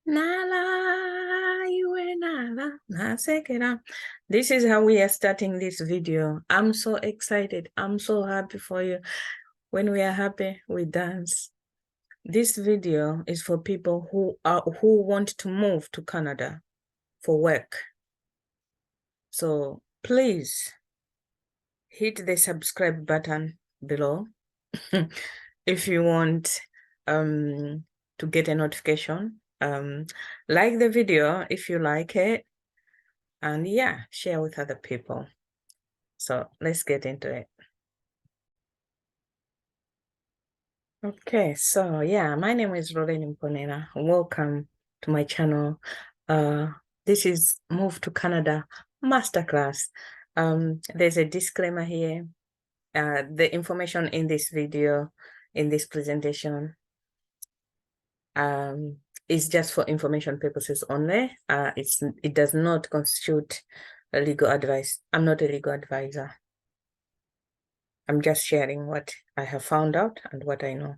Nala, you nala, nasekera. This is how we are starting this video. I'm so excited. I'm so happy for you. When we are happy, we dance. This video is for people who want to move to Canada for work. So please hit the subscribe button below if you want to get a notification. Like the video if you like it, and yeah, share with other people. So let's get into it. Okay, so yeah, my name is Rolene Mponena. Welcome to my channel. This is Move to Canada Masterclass. There's a disclaimer here. The information in this video, in this presentation, is just for information purposes only. It does not constitute a legal advice. I'm not a legal advisor. I'm just sharing what I have found out and what I know.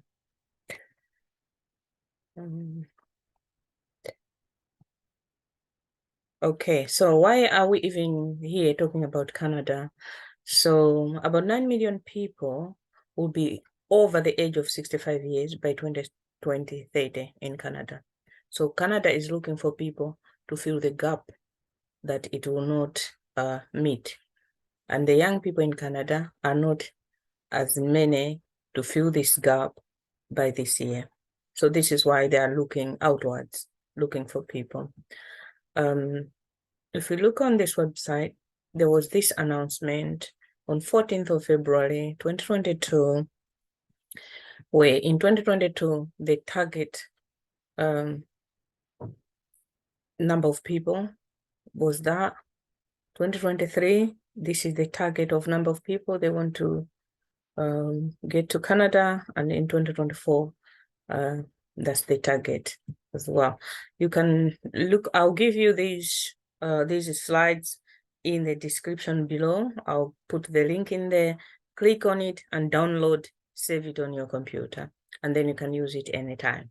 Okay, so why are we even here talking about Canada? So about 9 million people will be over the age of 65 years by 2030 in Canada. So Canada is looking for people to fill the gap that it will not meet. And the young people in Canada are not as many to fill this gap by this year. So this is why they are looking outwards, looking for people. If you look on this website, there was this announcement on 14th of February, 2022, where in 2022, the target number of people was that. 2023, this is the target of number of people they want to get to Canada, and in 2024, that's the target as well. You can look, I'll give you these slides in the description below. I'll put the link in there, click on it and download, save it on your computer, and then you can use it anytime.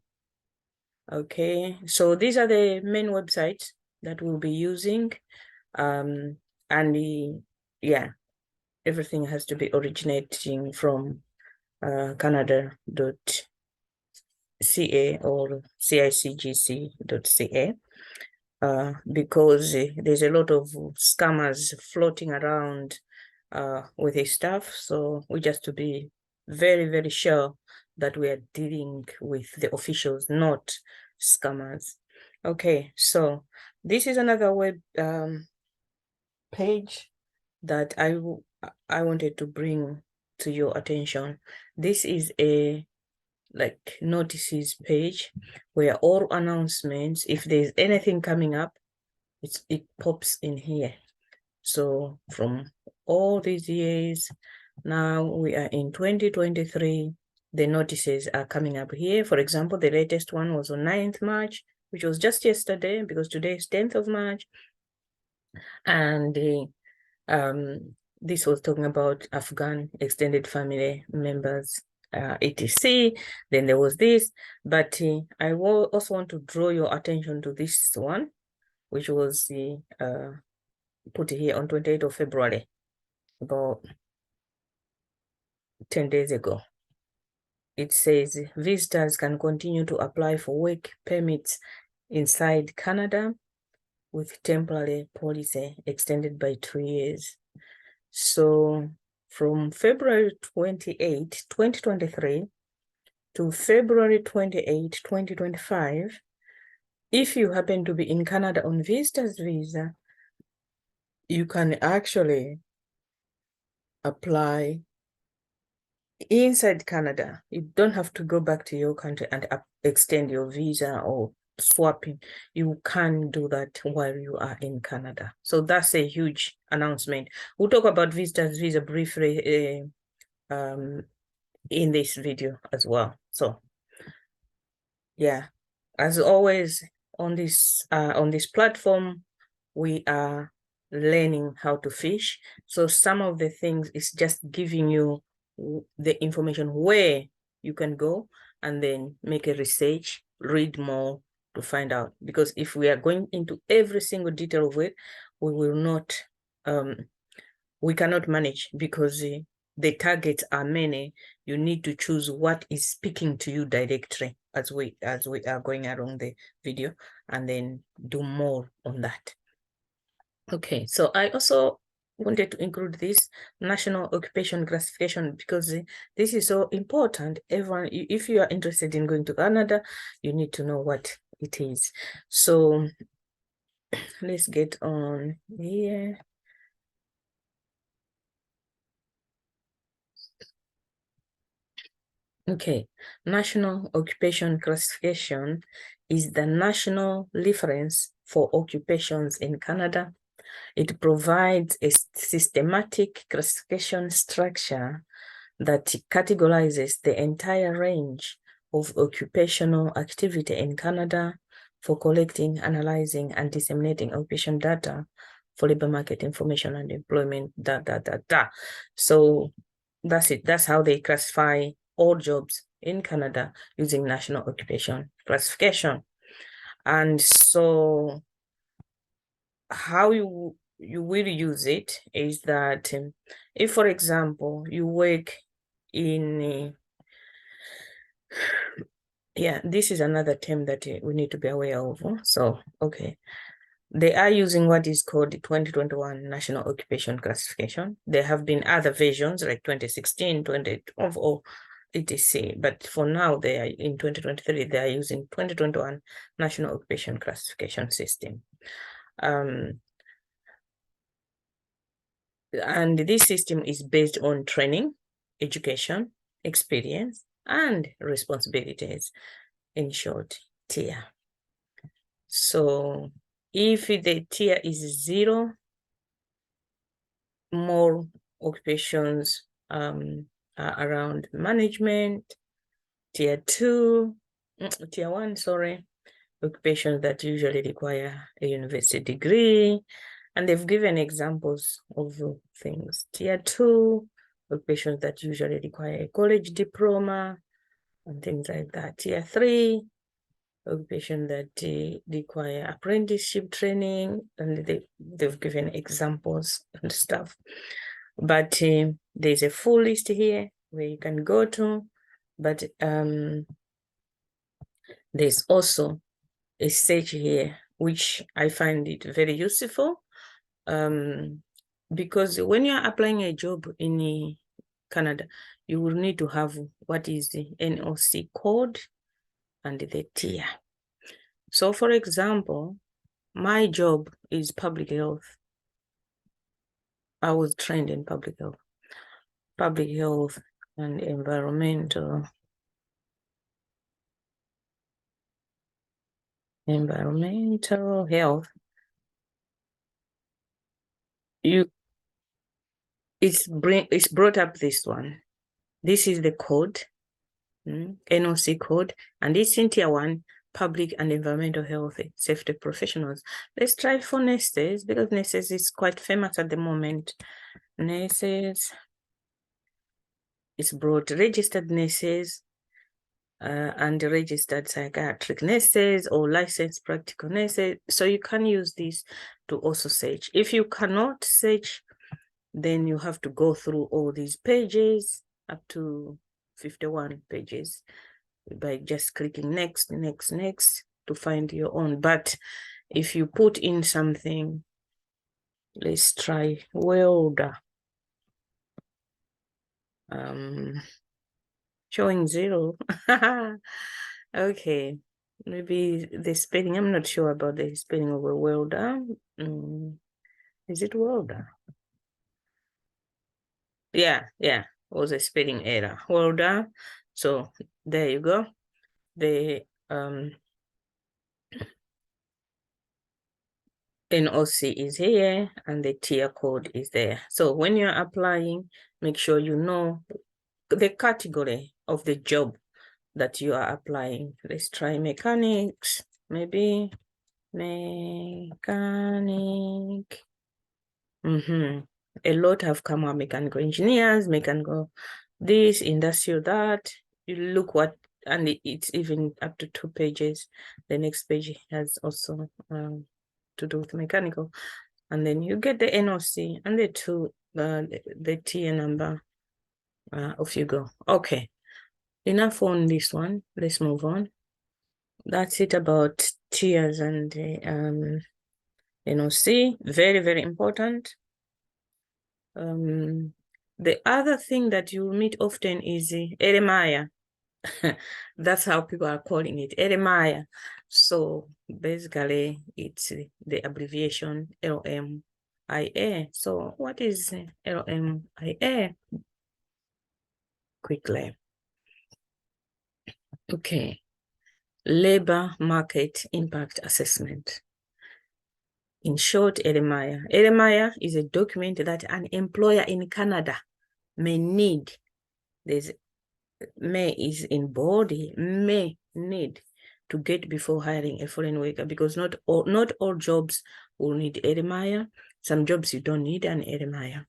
Okay, so these are the main websites that we'll be using. Yeah, everything has to be originating from canada.ca or cicgc.ca, because there's a lot of scammers floating around with this stuff. So we just to be very, very sure that we are dealing with the officials, not scammers. Okay, so this is another web page that I wanted to bring to your attention. This is a notices page where all announcements, if there's anything coming up, it pops in here. So from all these years, now we are in 2023, the notices are coming up here. For example, the latest one was on 9th March, which was just yesterday, because today is 10th of March. And this was talking about Afghan extended family members, etc. Then there was this, but I will also want to draw your attention to this one, which was put here on 28th of February, about 10 days ago. It says visitors can continue to apply for work permits inside Canada with temporary policy extended by 2 years. So from February 28, 2023 to February 28, 2025, if you happen to be in Canada on visitor's visa, you can actually apply inside Canada. You don't have to go back to your country and extend your visa or swapping. You can do that while you are in Canada. So that's a huge announcement. We'll talk about visitors visa briefly in this video as well. So yeah, as always on this platform, we are learning how to fish. So some of the things is just giving you the information where you can go and then make a research, read more, to find out, because if we are going into every single detail of it, we will not, we cannot manage, because the targets are many. You need to choose what is speaking to you directly as we are going along the video, and then do more on that. Okay, so I also wanted to include this national occupation classification, because this is so important. Everyone, if you are interested in going to Canada, you need to know what it is. So let's get on here. Okay, National Occupation Classification is the national reference for occupations in Canada. It provides a systematic classification structure that categorizes the entire range of occupational activity in Canada for collecting, analyzing, and disseminating occupation data for labor market information and employment data. So that's it. That's how they classify all jobs in Canada using National Occupation Classification. And so how you will use it is that if, for example, you work in yeah, this is another term that we need to be aware of. So okay, they are using what is called the 2021 National Occupation Classification. There have been other versions like 2016, 2012, or etc. But for now, they are in 2023, they are using 2021 National Occupation Classification System. And this system is based on training, education, experience, and responsibilities. In short, tier. So if the tier is 0, more occupations are around management. Tier 2, tier 1, sorry, occupations that usually require a university degree. And they've given examples of things. Tier 2, occupations that usually require a college diploma and things like that. Tier 3, occupations that require apprenticeship training, and they've given examples and stuff. But there's a full list here where you can go to, but there's also a search here, which I find it very useful, because when you're applying a job in Canada, you will need to have what is the NOC code and the tier. So for example, my job is public health. I was trained in public health and environmental health. It's brought up this one. This is the code, NOC code, and it's in tier 1, public and environmental health safety professionals. Let's try for nurses, because nurses is quite famous at the moment. Nurses, it's brought registered nurses and registered psychiatric nurses or licensed practical nurses. So you can use this to also search. If you cannot search, then you have to go through all these pages, up to 51 pages, by just clicking next to find your own. But if you put in something, let's try welder, showing 0. Okay, maybe the spelling, I'm not sure about the spelling of a welder. Is it welder? Yeah, was a spelling error. Welder. So there you go. The NOC is here and the tier code is there. So when you're applying, make sure you know the category of the job that you are applying. Let's try mechanics, maybe mechanic. A lot have come out, mechanical engineers, mechanical this, industrial that. You look what and it's even up to 2 pages. The next page has also to do with mechanical, and then you get the NOC and the tier number. Off you go. Okay, enough on this one. Let's move on. That's it about tiers and NOC. Very, very important. The other thing that you meet often is Eremaya. That's how people are calling it, Eremaya. So basically, it's the abbreviation LMIA. So what is LMIA? Quickly. Okay. Labor Market Impact Assessment. In short, Eremaya. Eremaya is a document that an employer in Canada may need. May is in body, may need to get before hiring a foreign worker, because not all jobs will need Eremaya. Some jobs you don't need an Eremaya.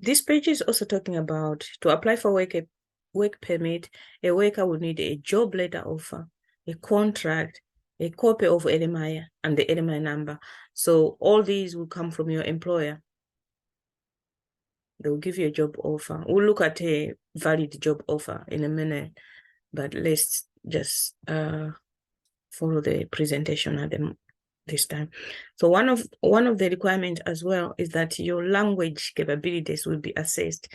This page is also talking about to apply for work permit. A worker will need a job letter offer, a contract, a copy of Eremaya, and the Eremaya number. So all these will come from your employer. They will give you a job offer. We'll look at a valid job offer in a minute, but let's just follow the presentation at this time. So one of the requirements as well is that your language capabilities will be assessed.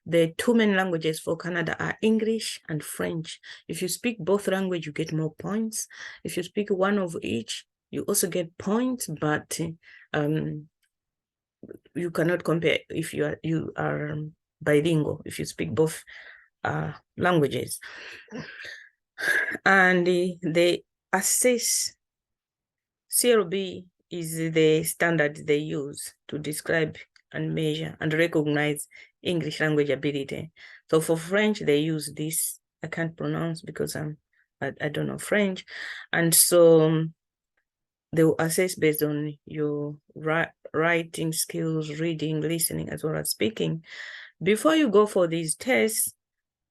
The 2 main languages for Canada are English and French. If you speak both languages, you get more points. If you speak one of each, you also get points, but you cannot compare if you are bilingual, if you speak both languages. And they assess, CLB is the standard they use to describe and measure and recognize English language ability. So for French, they use this. I can't pronounce because I don't know French. And so they will assess based on your writing skills, reading, listening, as well as speaking. Before you go for these tests,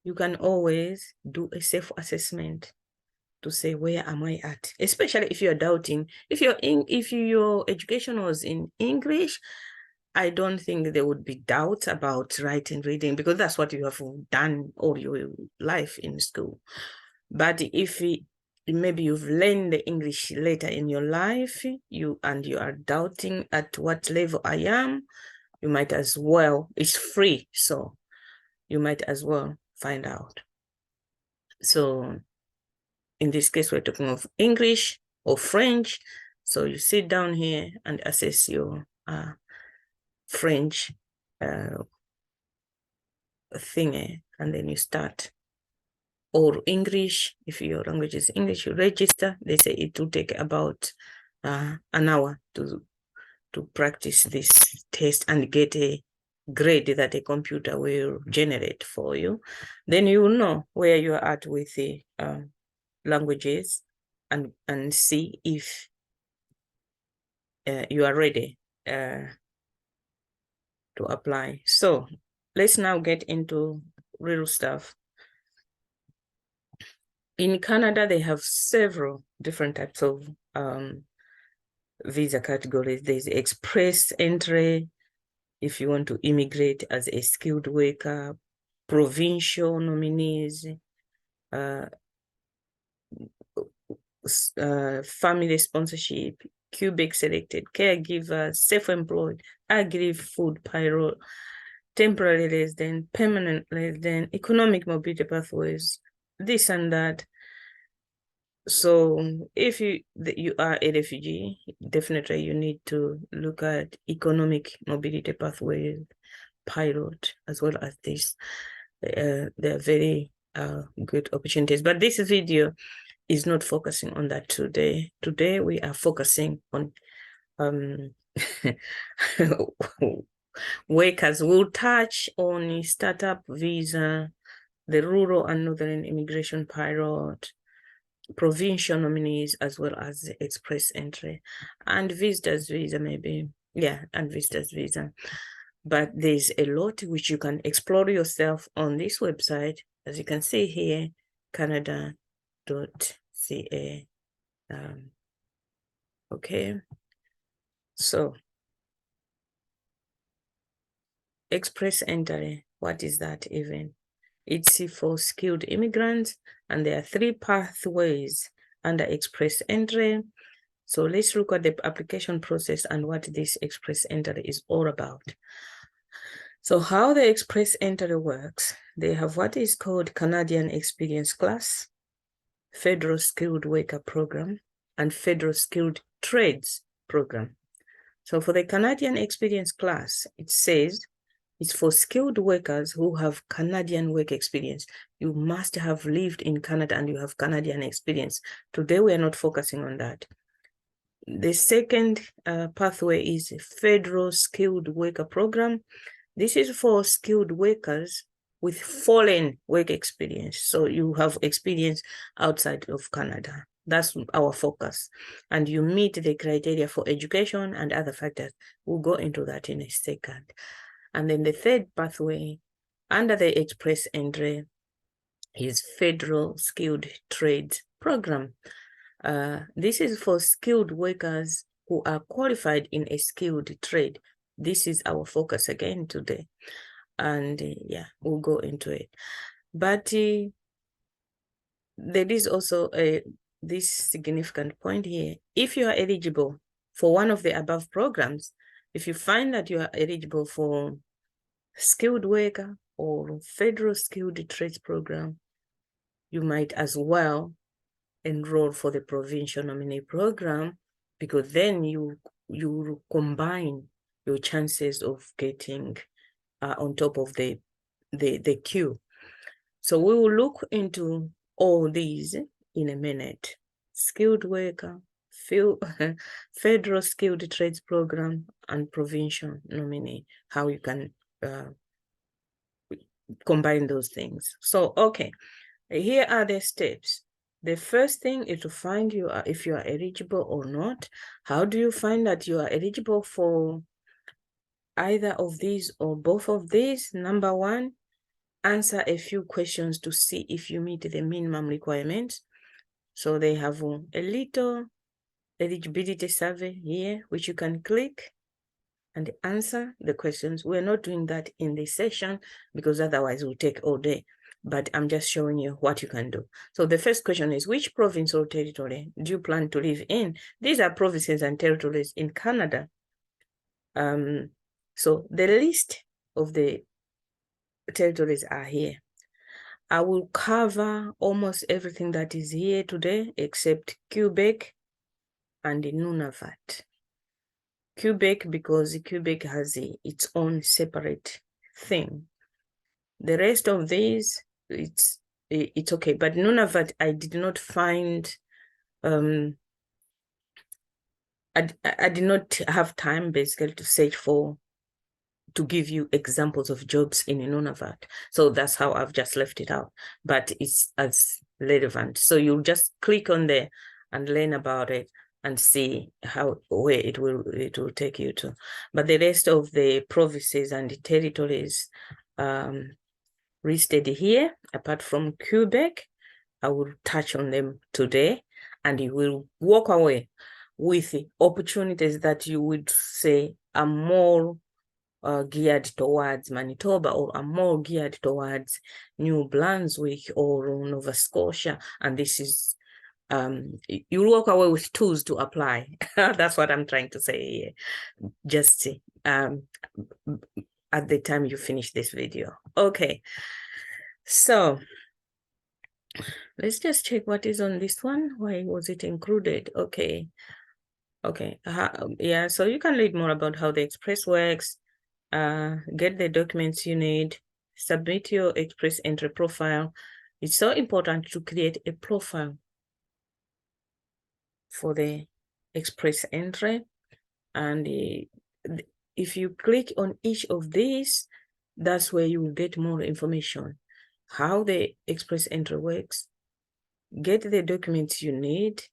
you can always do a self-assessment to say, where am I at? Especially if you're doubting. If your education was in English, I don't think there would be doubt about writing, reading, because that's what you have done all your life in school. But if maybe you've learned the English later in your life, you are doubting at what level I am, you might as well, it's free, so you might as well find out. So in this case, we're talking of English or French. So you sit down here and assess your French thingy, and then you start. Or English, if your language is English, you register. They say it will take about an hour to practice this test and get a grade that a computer will generate for you. Then you will know where you are at with the languages and see if you are ready to apply. So let's now get into real stuff. In Canada, they have several different types of visa categories. There's express entry, if you want to immigrate as a skilled worker, provincial nominees, family sponsorship, Quebec selected, caregiver, self-employed, agri-food payroll, temporary resident, permanent resident, economic mobility pathways, this and that. So if you are a refugee, definitely you need to look at economic mobility pathways, pilot, as well as this. They're very good opportunities. But this video is not focusing on that today. Today we are focusing on workers. Will touch on startup visa, the rural and northern immigration pilot, provincial nominees, as well as the express entry, and visitors visa maybe. Yeah, and visitors visa. But there's a lot which you can explore yourself on this website. as you can see here, canada.ca. Okay, so express entry, what is that even? It's for skilled immigrants, and there are 3 pathways under express entry. So let's look at the application process and what this express entry is all about. So how the express entry works, they have what is called Canadian Experience Class, Federal Skilled Worker Program, and Federal Skilled Trades Program. So for the Canadian Experience Class, it says it's for skilled workers who have Canadian work experience. You must have lived in Canada and you have Canadian experience. Today, we are not focusing on that. The second pathway is Federal Skilled Worker Program. This is for skilled workers with foreign work experience. So you have experience outside of Canada. That's our focus. And you meet the criteria for education and other factors. We'll go into that in a second. And then the third pathway under the express entry is Federal Skilled Trades Program. This is for skilled workers who are qualified in a skilled trade. This is our focus again today. And yeah, we'll go into it. But there is also this significant point here. If you are eligible for one of the above programs, if you find that you are eligible for skilled worker or Federal Skilled Trades Program, you might as well enroll for the provincial nominee program, because then you combine your chances of getting on top of the queue. So we will look into all these in a minute. Skilled worker, Federal Skilled Trades Program, and provincial nominee, how you can combine those things. So, okay, here are the steps. The first thing is to find if you are eligible or not. How do you find that you are eligible for either of these or both of these? Number one, answer a few questions to see if you meet the minimum requirements. So they have a little eligibility survey here, which you can click and answer the questions. We're not doing that in this session because otherwise it will take all day, but I'm just showing you what you can do. So the first question is, which province or territory do you plan to live in? These are provinces and territories in Canada. So the list of the territories are here. I will cover almost everything that is here today except Quebec and Nunavut. Quebec, because Quebec has its own separate thing. The rest of these, it's okay. But Nunavut, I did not find, I did not have time basically to search to give you examples of jobs in Nunavut. So that's how I've just left it out, but it's as relevant. So you'll just click on there and learn about it and see where it will take you to. But the rest of the provinces and the territories listed here, apart from Quebec, I will touch on them today, and you will walk away with opportunities that you would say are more geared towards Manitoba, or are more geared towards New Brunswick or Nova Scotia. And this is, you walk away with tools to apply. That's what I'm trying to say here. Just at the time you finish this video. Okay, so let's just check what is on this one. Why was it included? Okay, yeah, so you can read more about how the Express works, get the documents you need, submit your Express entry profile. It's so important to create a profile for the Express entry. And if you click on each of these, that's where you will get more information. How the Express entry works, get the documents you need.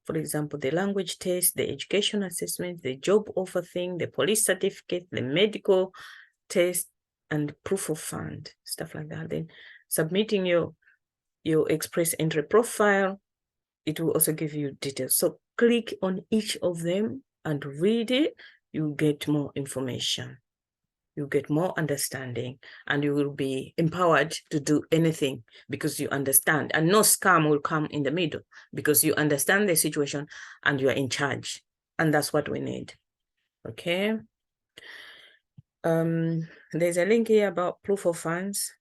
For example, the language test, the education assessment, the job offer thing, the police certificate, the medical test, and proof of fund, stuff like that. Then submitting your express entry profile, it will also give you details. So click on each of them and read it. You get more information. You get more understanding, and you will be empowered to do anything because you understand, and no scam will come in the middle because you understand the situation and you are in charge, and that's what we need. Okay. There's a link here about proof of funds.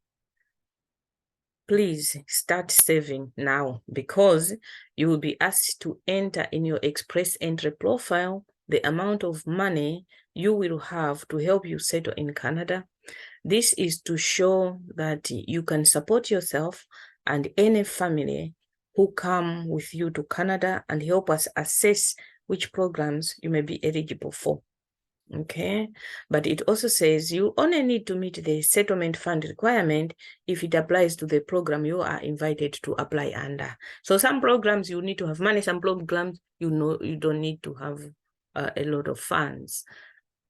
Please start saving now, because you will be asked to enter in your express entry profile the amount of money you will have to help you settle in Canada. This is to show that you can support yourself and any family who come with you to Canada and help us assess which programs you may be eligible for. Okay, but it also says you only need to meet the settlement fund requirement if it applies to the program you are invited to apply under. So some programs you need to have money, some programs you don't need to have a lot of funds.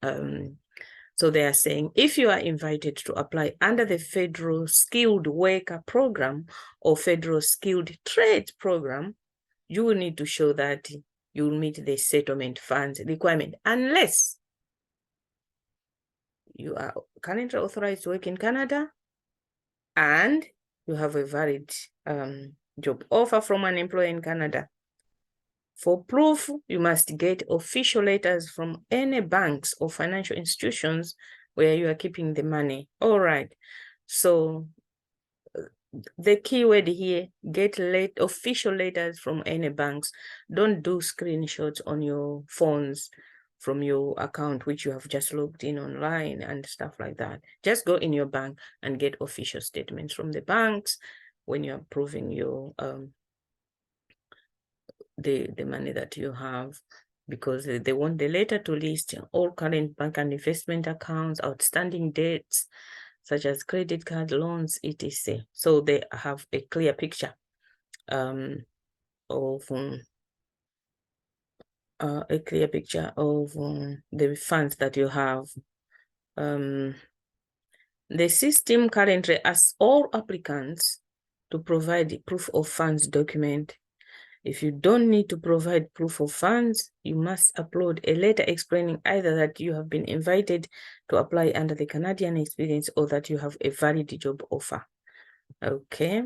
So they are saying if you are invited to apply under the Federal Skilled Worker Program or Federal Skilled Trades Program, you will need to show that you will meet the settlement funds requirement, unless you are currently authorized to work in Canada and you have a valid job offer from an employer in Canada. For proof, you must get official letters from any banks or financial institutions where you are keeping the money. All right. So the keyword here, get official letters from any banks. Don't do screenshots on your phones from your account, which you have just logged in online and stuff like that. Just go in your bank and get official statements from the banks when you're proving your the money that you have, because they want the letter to list all current bank and investment accounts, outstanding debts, such as credit card, loans, etc. So they have a clear picture of the funds that you have. The system currently asks all applicants to provide the proof of funds document. If you don't need to provide proof of funds, you must upload a letter explaining either that you have been invited to apply under the Canadian experience or that you have a valid job offer. Okay.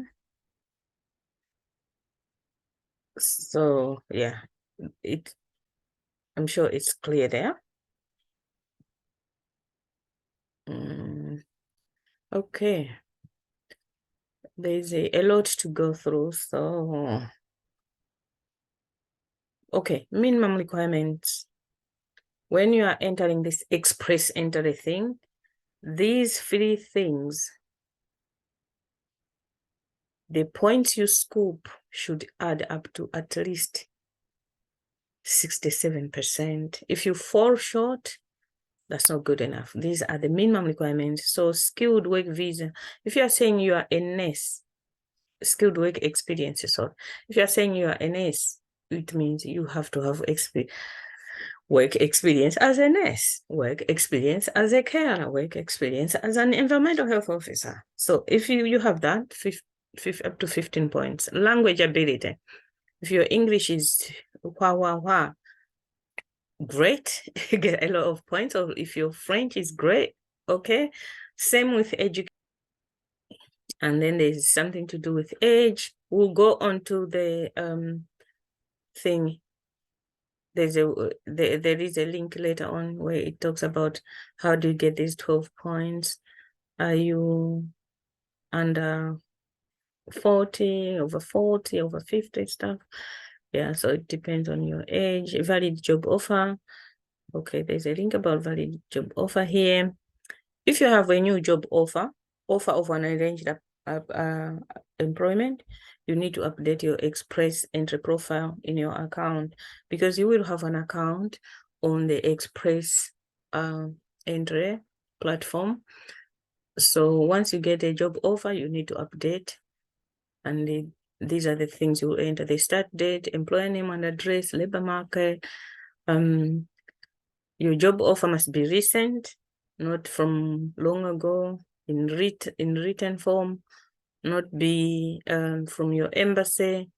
So yeah, I'm sure it's clear there. Okay. There's a lot to go through, so okay, minimum requirements. When you are entering this express entry thing, these 3 things, the points you scoop should add up to at least 67%. If you fall short, that's not good enough. These are the minimum requirements. So skilled work visa, if you are saying you are a nurse, skilled work experience, so if you are saying you are a nurse, it means you have to have work experience as a nurse, work experience as a carer, work experience as an environmental health officer. So if you have that, up to 15 points. Language ability. If your English is great, you get a lot of points. Or if your French is great, okay. Same with education. And then there's something to do with age. We'll go on to the thing. There is a link later on where it talks about how do you get these 12 points. Are you under 40, over 40, over 50 stuff? Yeah, so it depends on your age. Valid job offer. Okay, there's a link about valid job offer here. If you have a new job offer of an arranged employment, you need to update your express entry profile in your account, because you will have an account on the express entry platform. So once you get a job offer, you need to update, and these are the things you will enter: the start date, employer name and address, labor market. Your job offer must be recent, not from long ago, in written form. not be from your embassy,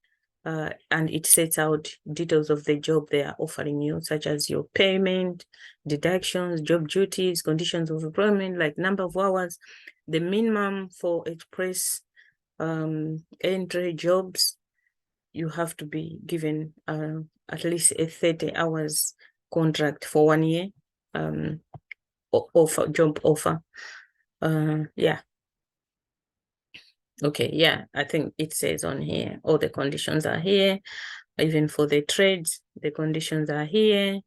and it sets out details of the job they are offering you, such as your payment, deductions, job duties, conditions of employment, like number of hours, the minimum for express entry jobs. You have to be given at least a 30 hours contract for 1 year, offer, job offer. Yeah. Okay, yeah, I think it says on here, all the conditions are here. Even for the trades, the conditions are here.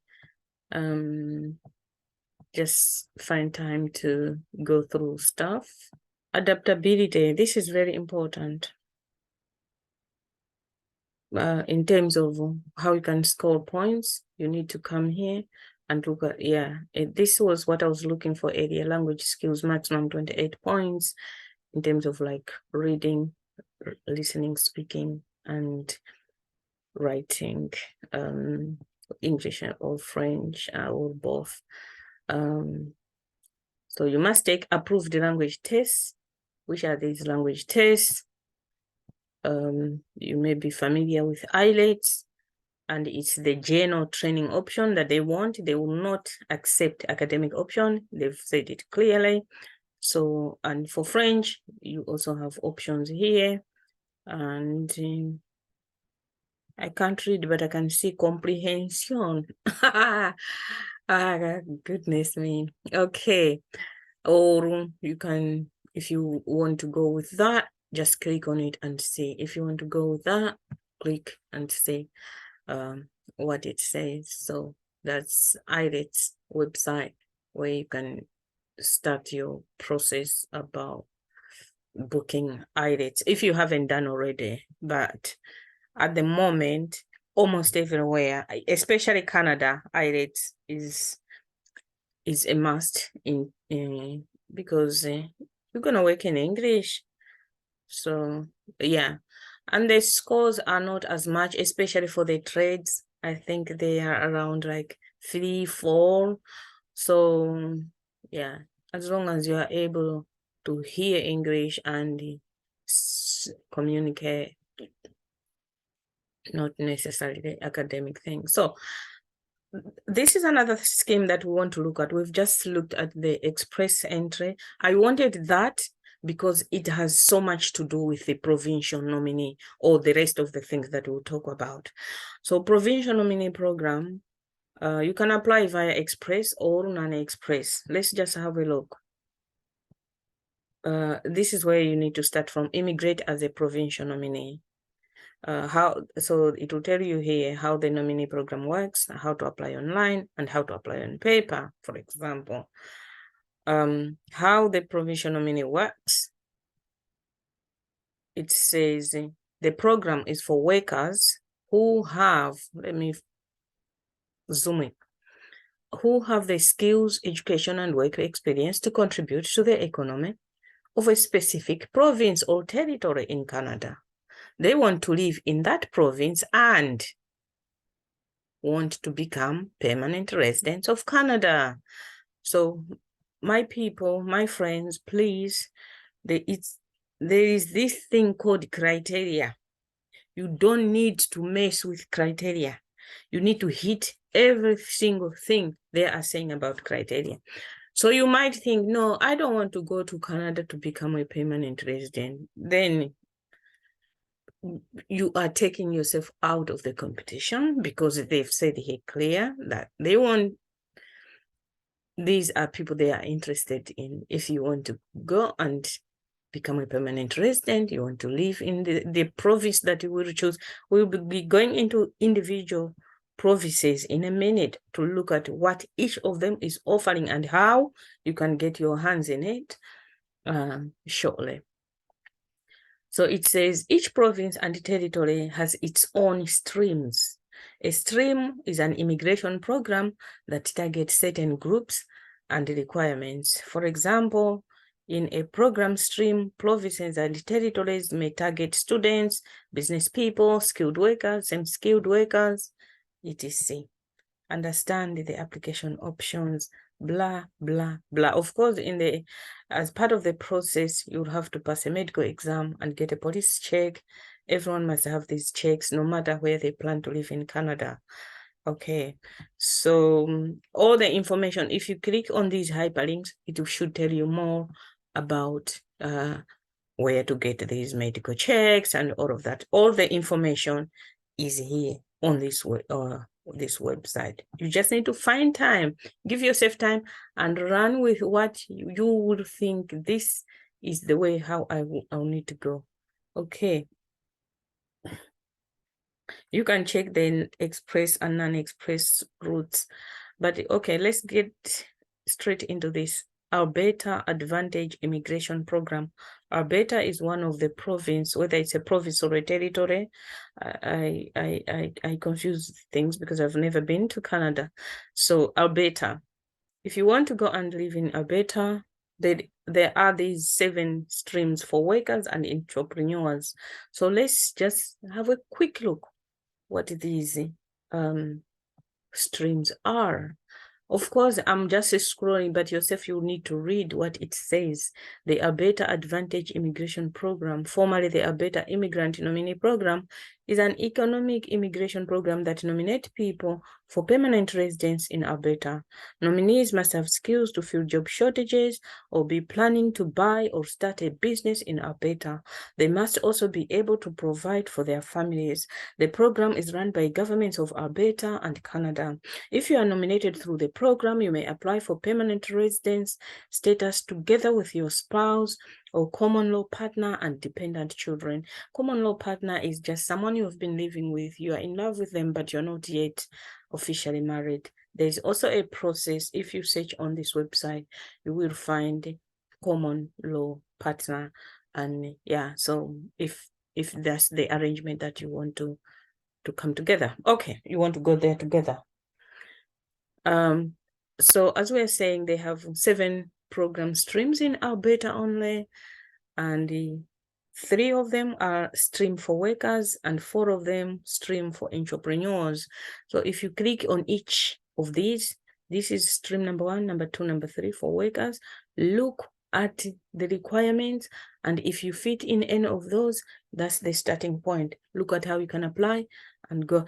Just find time to go through stuff. Adaptability, this is very important. In terms of how you can score points, you need to come here and look at, this was what I was looking for earlier. Language skills, maximum 28 points in terms of like reading, listening, speaking, and writing, English or French or both. So you must take approved language tests. Which are these language tests? You may be familiar with IELTS, and it's the general training option that they want. They will not accept academic option. They've said it clearly. So, and for French, you also have options here. And I can't read, but I can see comprehension. Goodness me. Okay. Or you can, if you want to go with that, just click on it and see. If you want to go with that, click and see what it says. So that's IELTS website where you can start your process about booking IELTS if you haven't done already. But at the moment, almost everywhere, especially Canada, IELTS is a must in because you're gonna work in English. So yeah, and the scores are not as much, especially for the trades. I think they are around like 3, 4. So yeah, as long as you are able to hear English and communicate, not necessarily the academic thing. So this is another scheme that we want to look at. We've just looked at the express entry. I wanted that because it has so much to do with the provincial nominee or the rest of the things that we'll talk about. So provincial nominee program, you can apply via express or non-express. Let's just have a look. This is where you need to start from. Immigrate as a provincial nominee. So it will tell you here how the nominee program works, how to apply online, and how to apply on paper, for example. How the provincial nominee works. It says the program is for workers who have, let me zoom in, who have the skills, education, and work experience to contribute to the economy of a specific province or territory in Canada. They want to live in that province and want to become permanent residents of Canada. So my people, my friends, please, there is this thing called criteria. You don't need to mess with criteria. You need to hit every single thing they are saying about criteria. So you might think, no, I don't want to go to Canada to become a permanent resident. Then you are taking yourself out of the competition because they've said here clear that they want, these are people they are interested in. If you want to go and become a permanent resident, you want to live in the province that you will choose. We'll be going into individual provinces in a minute to look at what each of them is offering and how you can get your hands in it shortly. So it says each province and territory has its own streams. A stream is an immigration program that targets certain groups and requirements. For example, in a program stream, provinces and territories may target students, business people, skilled workers, semi-skilled workers, etc. Understand the application options blah, blah, blah. Of course, as part of the process, you'll have to pass a medical exam and get a police check. Everyone must have these checks, no matter where they plan to live in Canada. Okay, so all the information, if you click on these hyperlinks, it should tell you more about where to get these medical checks and all of that. All the information is here on this website. You just need to find time, give yourself time, and run with what you would think this is the way how I'll need to go. Okay. You can check the express and non-express routes, but okay, let's get straight into this. Alberta Advantage Immigration Program. Alberta is one of the province, whether it's a province or a territory. I confuse things because I've never been to Canada. So Alberta, if you want to go and live in Alberta, there are these 7 streams for workers and entrepreneurs. So let's just have a quick look what these streams are. Of course, I'm just scrolling, but yourself, you need to read what it says. The Alberta Advantage Immigration Program, formerly the Alberta Immigrant Nominee Program, is an economic immigration program that nominates people for permanent residence in Alberta. Nominees must have skills to fill job shortages or be planning to buy or start a business in Alberta. They must also be able to provide for their families. The program is run by governments of Alberta and Canada. If you are nominated through the program, you may apply for permanent residence status together with your spouse or common law partner and dependent children. Common law partner is just someone you've been living with. You are in love with them, but you're not yet officially married. There's also a process. If you search on this website, you will find common law partner. And yeah, so if that's the arrangement that you want to come together, okay, you want to go there together. So as we're saying, they have 7 program streams in Alberta only, and 3 of them are stream for workers and 4 of them stream for entrepreneurs. So if you click on each of these, this is stream number 1, number 2, number 3 for workers. Look at the requirements, and if you fit in any of those, that's the starting point. Look at how you can apply and go.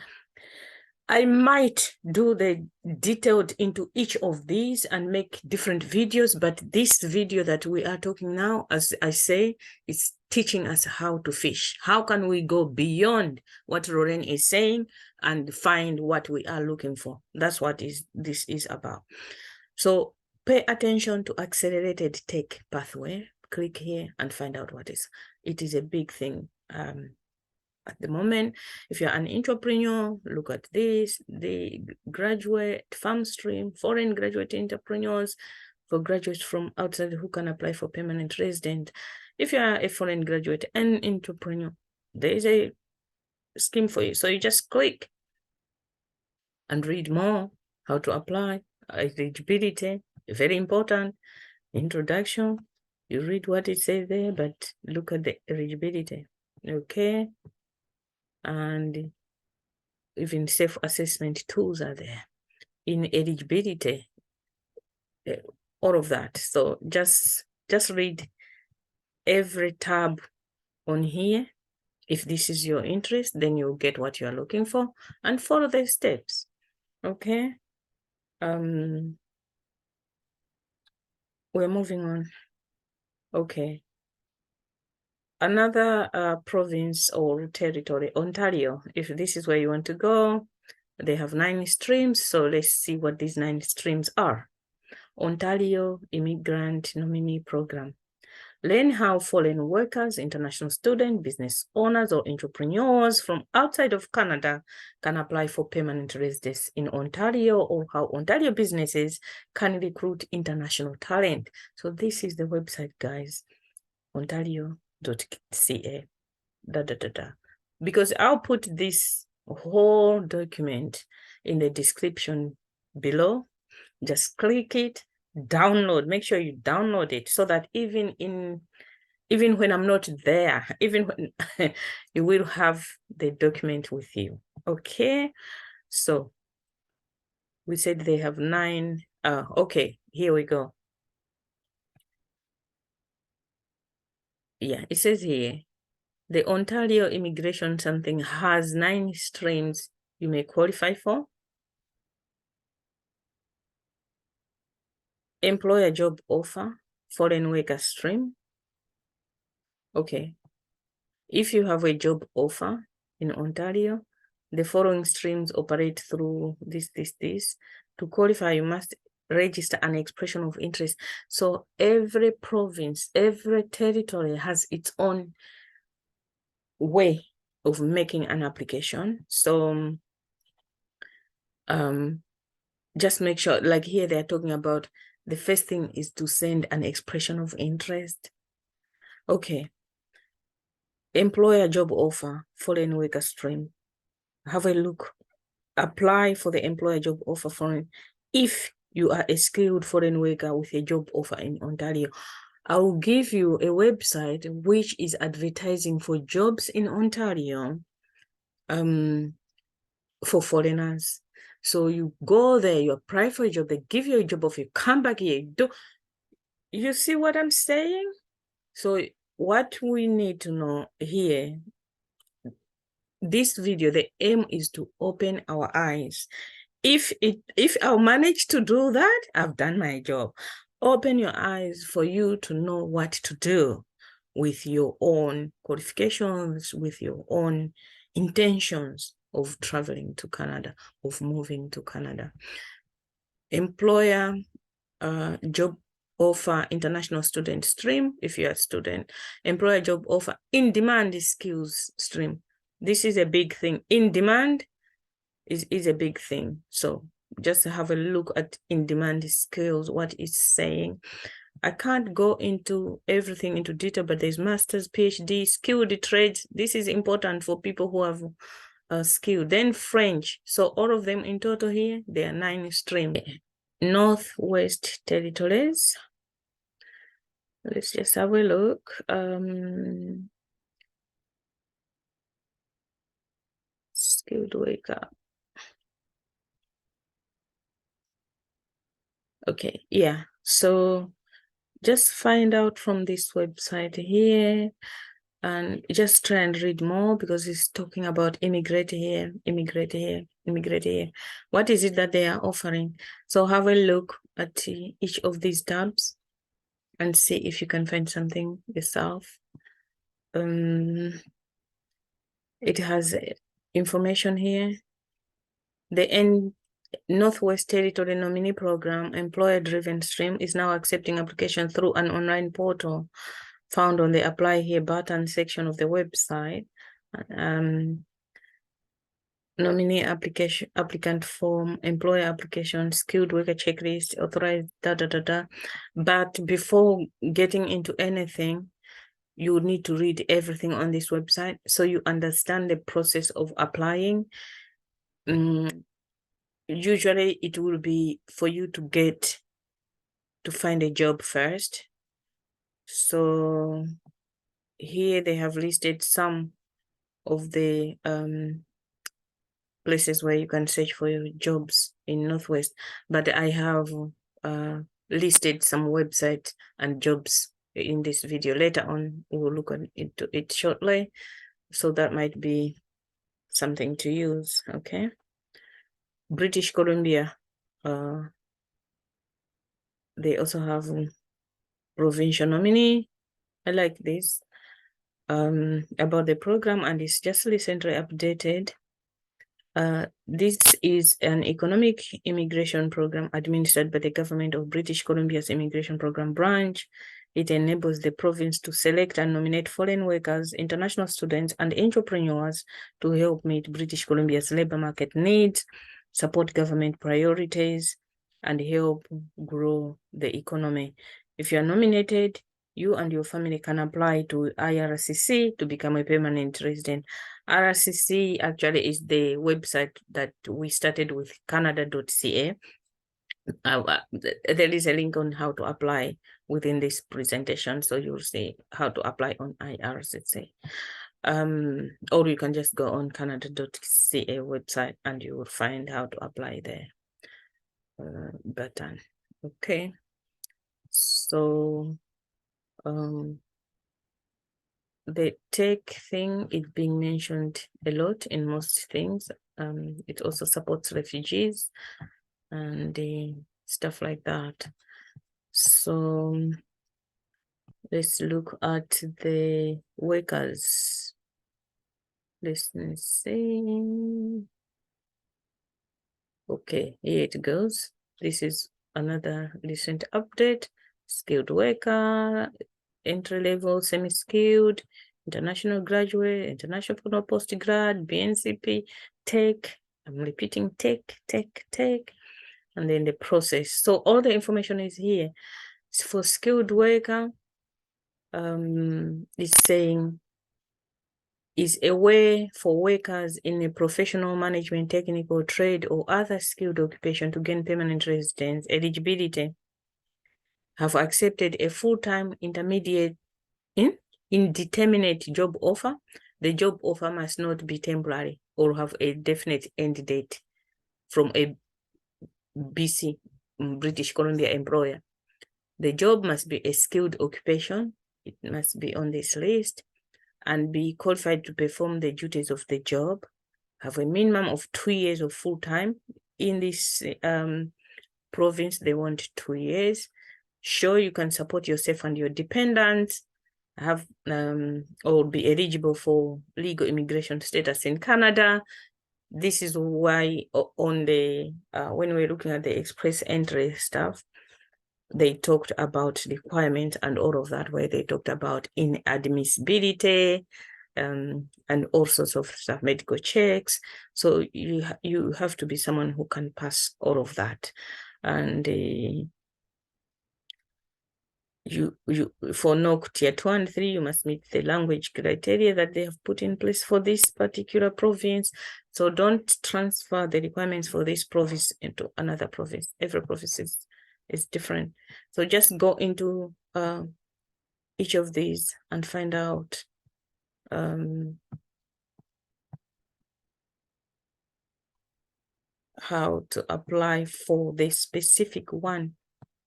I might do the detailed into each of these and make different videos, but this video that we are talking now, as I say, is teaching us how to fish. How can we go beyond what Lorraine is saying and find what we are looking for? That's what this is about. So pay attention to accelerated tech pathway. Click here and find out what it is a big thing. At the moment, if you're an entrepreneur, look at this, the graduate farm stream, foreign graduate entrepreneurs, for graduates from outside who can apply for permanent resident. If you are a foreign graduate and entrepreneur, there is a scheme for you. So you just click and read more, how to apply, eligibility, very important, introduction. You read what it says there, but look at the eligibility, okay? And even self-assessment tools are there. In eligibility, all of that. So just read every tab on here. If this is your interest, then you'll get what you're looking for and follow the steps. Okay. We're moving on. Okay. Another province or territory, Ontario. If this is where you want to go, they have 9 streams. So let's see what these 9 streams are. Ontario Immigrant Nominee Program. Learn how foreign workers, international students, business owners, or entrepreneurs from outside of Canada can apply for permanent residence in Ontario, or how Ontario businesses can recruit international talent. So this is the website, guys, ontario.ca. Because I'll put this whole document in the description below. Just click it, download, make sure you download it so that even when I'm not there, even when you will have the document with you. Okay, so we said they have 9 Okay, here we go. Yeah, it says here, the Ontario immigration something has 9 streams you may qualify for. Employer job offer, foreign worker stream. Okay. If you have a job offer in Ontario, the following streams operate through this. To qualify, you must register an expression of interest. So every province, every territory has its own way of making an application. So just make sure, like here they're talking about, the first thing is to send an expression of interest. Okay. Employer job offer, foreign worker stream. Have a look. Apply for the employer job offer foreign. If you are a skilled foreign worker with a job offer in Ontario, I will give you a website which is advertising for jobs in Ontario for foreigners. So you go there, you apply for a job, they give you a job offer, you come back here. You see what I'm saying? So what we need to know here, this video, the aim is to open our eyes. If I'll manage to do that, I've done my job. Open your eyes for you to know what to do with your own qualifications, with your own intentions of traveling to Canada, of moving to Canada. Employer job offer international student stream, if you're a student. Employer job offer in demand skills stream. This is a big thing. In demand is a big thing. So just have a look at in demand skills, what it's saying. I can't go into everything into detail, but there's master's, PhD, skilled trades. This is important for people who have a skill. Then French. So all of them in total here, there are 9 streams. Northwest Territories. Let's just have a look. Skilled worker. Okay, yeah. So just find out from this website here and just try and read more, because it's talking about immigrate here, immigrate here, immigrate here. What is it that they are offering? So have a look at each of these tabs and see if you can find something yourself. It has information here. The Northwest Territory Nominee Program employer-driven stream is now accepting applications through an online portal found on the Apply Here button section of the website. Nominee application, applicant form, employer application, skilled worker checklist, authorized, But before getting into anything, you need to read everything on this website so you understand the process of applying. Usually it will be for you to find a job first. So here they have listed some of the places where you can search for your jobs in Northwest, but I have listed some websites and jobs in this video. Later on, we will look into it shortly, so that might be something to use. Okay. British Columbia, they also have provincial nominee. I like this about the program, and it's just recently updated. This is an economic immigration program administered by the government of British Columbia's immigration program branch. It enables the province to select and nominate foreign workers, international students, and entrepreneurs to help meet British Columbia's labor market needs, support government priorities, and help grow the economy. If you are nominated, you and your family can apply to IRCC to become a permanent resident. IRCC actually is the website that we started with, canada.ca. There is a link on how to apply within this presentation, so you'll see how to apply on IRCC. Or you can just go on canada.ca website and you will find how to apply there button. Okay. So the tech thing is being mentioned a lot in most things. It also supports refugees and stuff like that. So let's look at the workers. Let's see. Okay, here it goes. This is another recent update. Skilled worker, entry level, semi-skilled, international graduate, international postgrad, BNCP, tech. I'm repeating tech, and then the process. So all the information is here. For skilled worker, it's saying is a way for workers in a professional management, technical, trade, or other skilled occupation to gain permanent residence eligibility, have accepted a full-time intermediate indeterminate job offer. The job offer must not be temporary or have a definite end date from a BC, British Columbia employer. The job must be a skilled occupation. It must be on this list and be qualified to perform the duties of the job, have a minimum of 2 years of full-time. In this province, they want 2 years. Sure, you can support yourself and your dependents, have or be eligible for legal immigration status in Canada. This is why on the when we're looking at the express entry stuff, they talked about requirements and all of that, where they talked about inadmissibility and all sorts of stuff, medical checks. So you have to be someone who can pass all of that. And you for NOC tier 2 and 3, you must meet the language criteria that they have put in place for this particular province. So don't transfer the requirements for this province into another province. Every province is different. So just go into each of these and find out how to apply for the specific one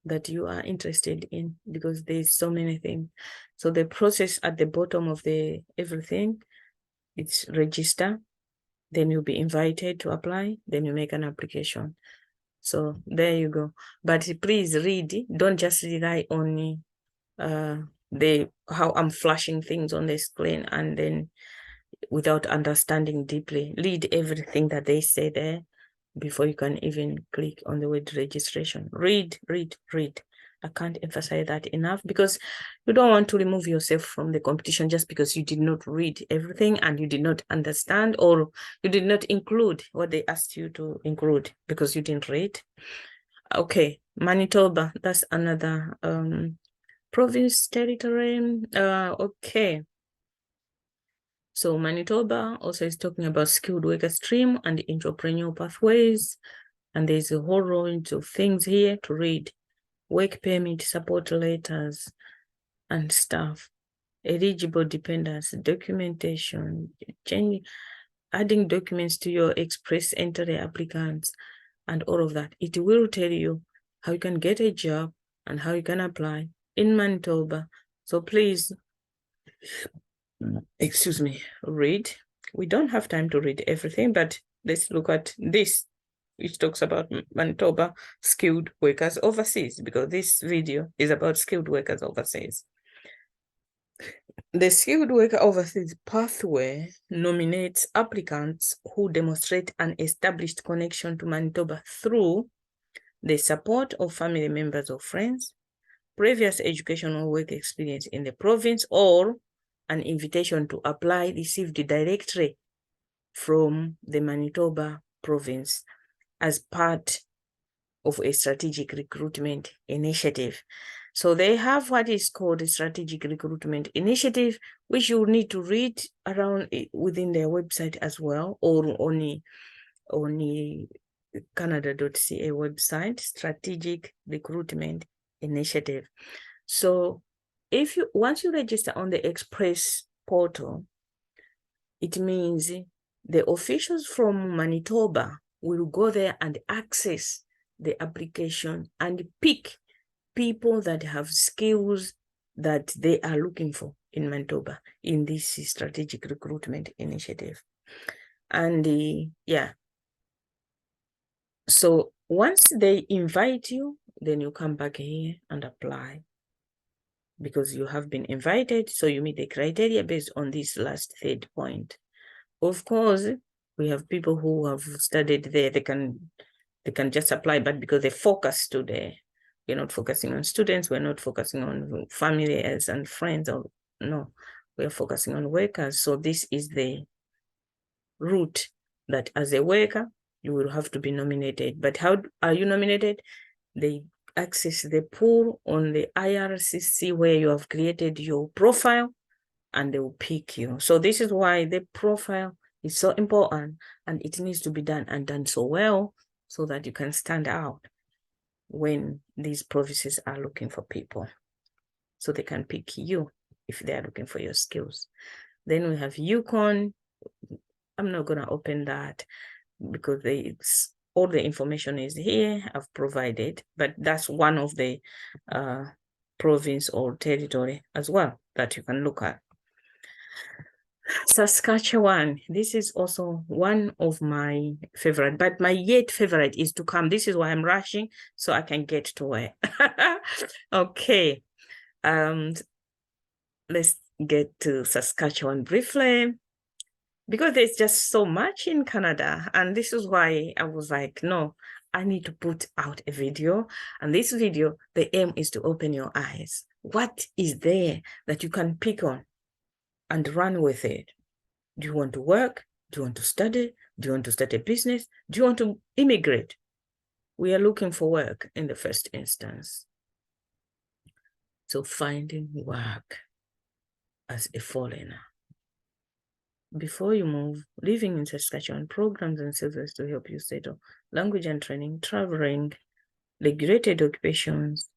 that you are interested in, because there's so many things. So the process at the bottom of the everything, it's register, then you'll be invited to apply, then you make an application. So there you go. But please read, don't just rely on how I'm flashing things on the screen and then without understanding deeply. Read everything that they say there before you can even click on the word registration. Read. I can't emphasize that enough, because you don't want to remove yourself from the competition just because you did not read everything and you did not understand, or you did not include what they asked you to include because you didn't read. Okay, Manitoba, that's another province territory. Okay. So Manitoba also is talking about skilled worker stream and entrepreneurial pathways. And there's a whole range of things here to read. Work permit, support letters, and stuff. Eligible dependents, documentation, adding documents to your express entry applicants, and all of that. It will tell you how you can get a job and how you can apply in Manitoba. So please, excuse me, read. We don't have time to read everything, but let's look at this, which talks about Manitoba skilled workers overseas, because this video is about skilled workers overseas. The skilled worker overseas pathway nominates applicants who demonstrate an established connection to Manitoba through the support of family members or friends, previous educational work experience in the province, or an invitation to apply received directly from the Manitoba province as part of a strategic recruitment initiative. So they have what is called a strategic recruitment initiative, which you need to read around within their website as well, or on the Canada.ca website, strategic recruitment initiative. So once you register on the Express portal, it means the officials from Manitoba will go there and access the application and pick people that have skills that they are looking for in Manitoba in this strategic recruitment initiative. And yeah, so once they invite you, then you come back here and apply, because you have been invited, so you meet the criteria based on this last third point. Of course, we have people who have studied there, they can just apply, but because they focus to we're not focusing on students, we're not focusing on families and friends, or no, we're focusing on workers. So this is the route that as a worker, you will have to be nominated. But how are you nominated? They access the pool on the IRCC where you have created your profile, and they will pick you. So this is why the profile is so important, and it needs to be done, and done so well, so that you can stand out when these provinces are looking for people, so they can pick you if they are looking for your skills. Then we have Yukon. I'm not going to open that because all the information is here, I've provided, but that's one of the province or territory as well that you can look at. Saskatchewan, this is also one of my favorite, but my yet favorite is to come. This is why I'm rushing, so I can get to where. Okay, let's get to Saskatchewan briefly, because there's just so much in Canada, and this is why I was like, no, I need to put out a video. And this video, the aim is to open your eyes. What is there that you can pick on and run with it? Do you want to work? Do you want to study? Do you want to start a business? Do you want to immigrate? We are looking for work in the first instance. So finding work as a foreigner. Before you move, living in Saskatchewan, programs and services to help you settle, language and training, traveling, regulated occupations.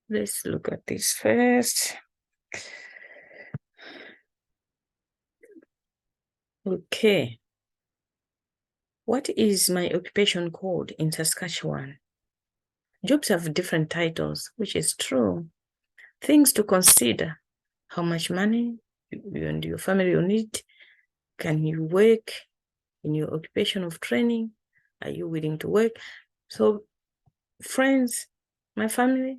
Let's look at this first. Okay. What is my occupation called in Saskatchewan? Jobs have different titles, which is true. Things to consider: how much money you and your family will need. Can you work in your occupation of training? Are you willing to work? So friends, my family,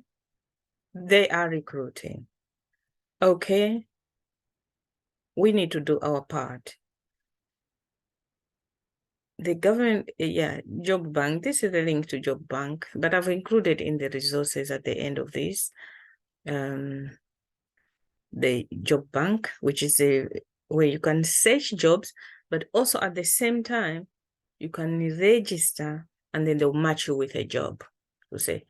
they are recruiting. Okay, we need to do our part. The government, Job Bank, this is the link to Job Bank, but I've included in the resources at the end of this, the Job Bank, which is where you can search jobs, but also at the same time, you can register, and then they'll match you with a job. You say,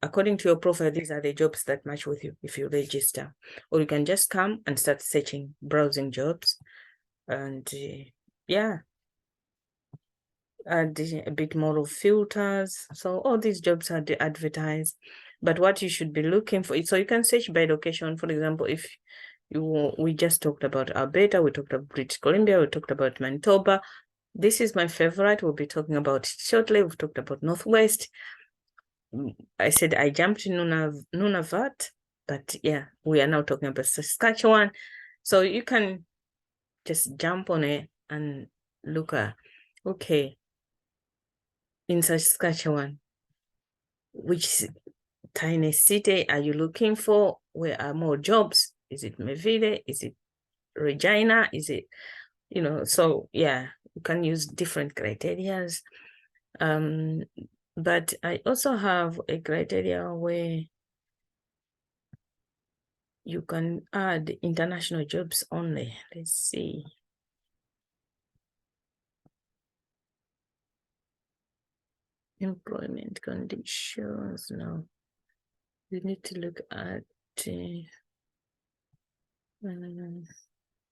according to your profile, these are the jobs that match with you if you register. Or you can just come and start searching, browsing jobs, and add a bit more of filters. So all these jobs are advertised, but what you should be looking for, so you can search by location. For example, if we just talked about Alberta, we talked about British Columbia, we talked about Manitoba. This is my favorite. We'll be talking about it shortly. We've talked about Northwest. I said I jumped to Nunavut, but yeah, we are now talking about Saskatchewan. So you can just jump on it and look at, okay, in Saskatchewan, which tiny city are you looking for? Where are more jobs? Is it Meville? Is it Regina? Is it, so yeah, you can use different criterias. But I also have a criteria where you can add international jobs only. Let's see. Employment conditions. No, you need to look at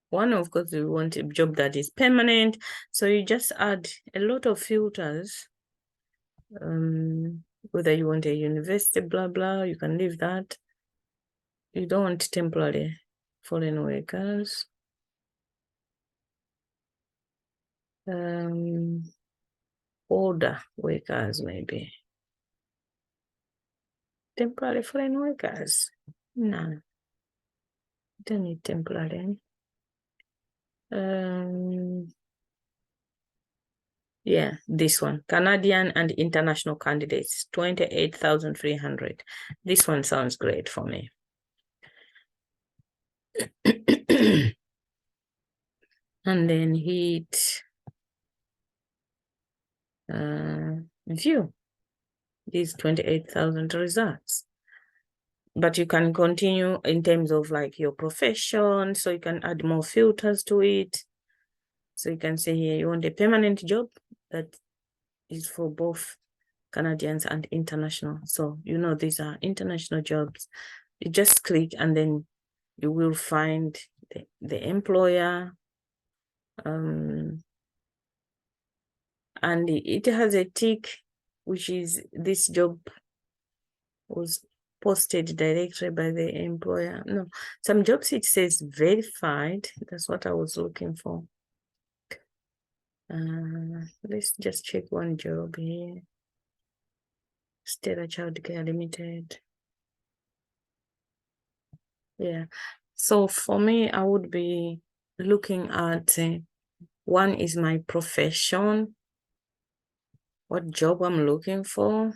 one. Of course, you want a job that is permanent, so you just add a lot of filters. Whether you want a university, blah blah, you can leave that. You don't want temporary foreign workers. older workers, maybe. Temporary foreign workers. No. Don't need temporary. Yeah, this one. Canadian and international candidates, 28,300. This one sounds great for me. And then hit view these 28,000 results. But you can continue in terms of like your profession, so you can add more filters to it. So you can say here you want a permanent job that is for both Canadians and international. So you know these are international jobs. You just click and then you will find the employer. And it has a tick, which is this job was posted directly by the employer. No, some jobs it says verified. That's what I was looking for. Let's just check one job here. Stella Childcare Limited. Yeah. So for me, I would be looking at one is my profession, what job I'm looking for.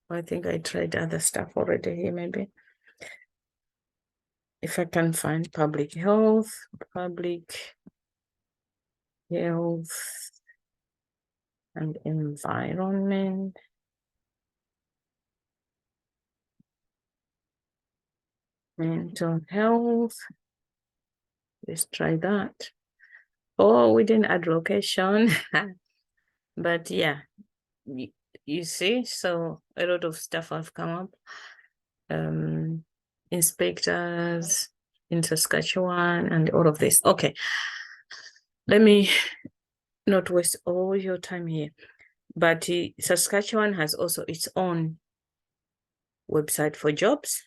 I think I tried other stuff already here, maybe. If I can find public health and environment. Mental health. Let's try that. Oh, we didn't add location. But yeah, you see, so a lot of stuff have come up. Inspectors in Saskatchewan and all of this. Okay, let me not waste all your time here. But Saskatchewan has also its own website for jobs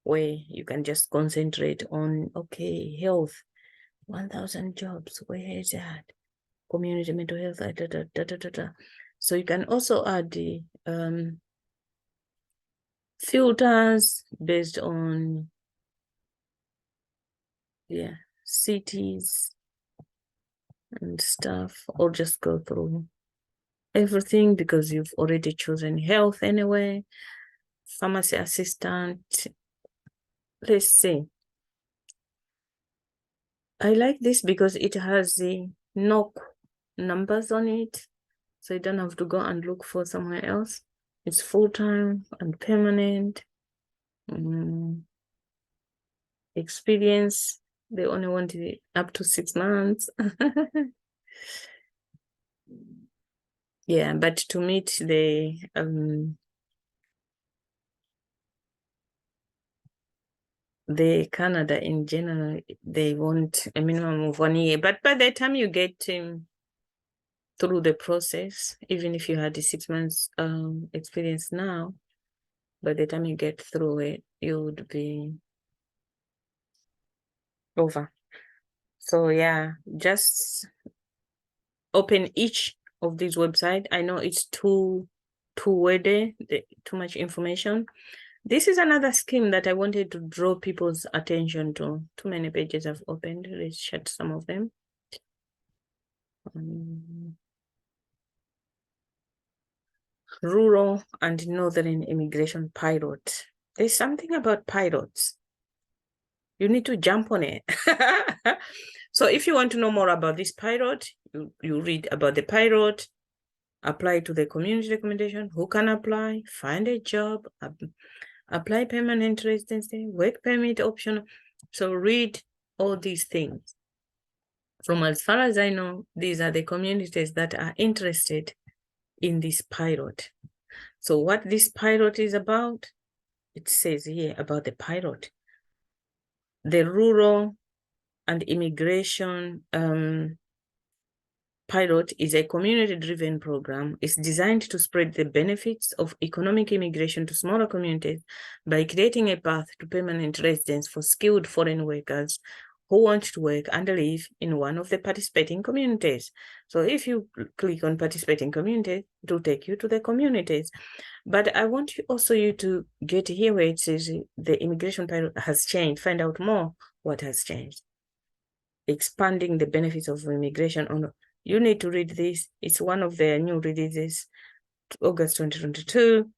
where you can just concentrate on, okay, health, 1,000 jobs, where is that? Community mental health, So you can also add the filters based on cities and stuff, or just go through everything because you've already chosen health anyway. Pharmacy assistant. Let's see. I like this because it has the knock numbers on it, so you don't have to go and look for somewhere else. It's full-time and permanent. Experience, they only want it up to 6 months. Yeah, but to meet the Canada in general, they want a minimum of 1 year. But by the time you get through the process, even if you had the 6 months experience now, by the time you get through it, you would be over. So yeah, just open each of these websites. I know it's too wordy, too much information. This is another scheme that I wanted to draw people's attention to. Too many pages I've opened. Let's shut some of them. Rural and Northern Immigration Pilot. There's something about pilots. You need to jump on it. So if you want to know more about this pilot, you read about the pilot, apply to the community recommendation, who can apply, find a job, apply permanent residency, work permit option. So read all these things. From as far as I know, these are the communities that are interested in this pilot. So what this pilot is about, it says here about the pilot. The rural and immigration pilot is a community-driven program. It's designed to spread the benefits of economic immigration to smaller communities by creating a path to permanent residence for skilled foreign workers who want to work and live in one of the participating communities. So if you click on participating communities, it will take you to the communities. But I want you also to get here where it says the immigration pilot has changed. Find out more what has changed. Expanding the benefits of immigration. You need to read this. It's one of their new releases, August 2022.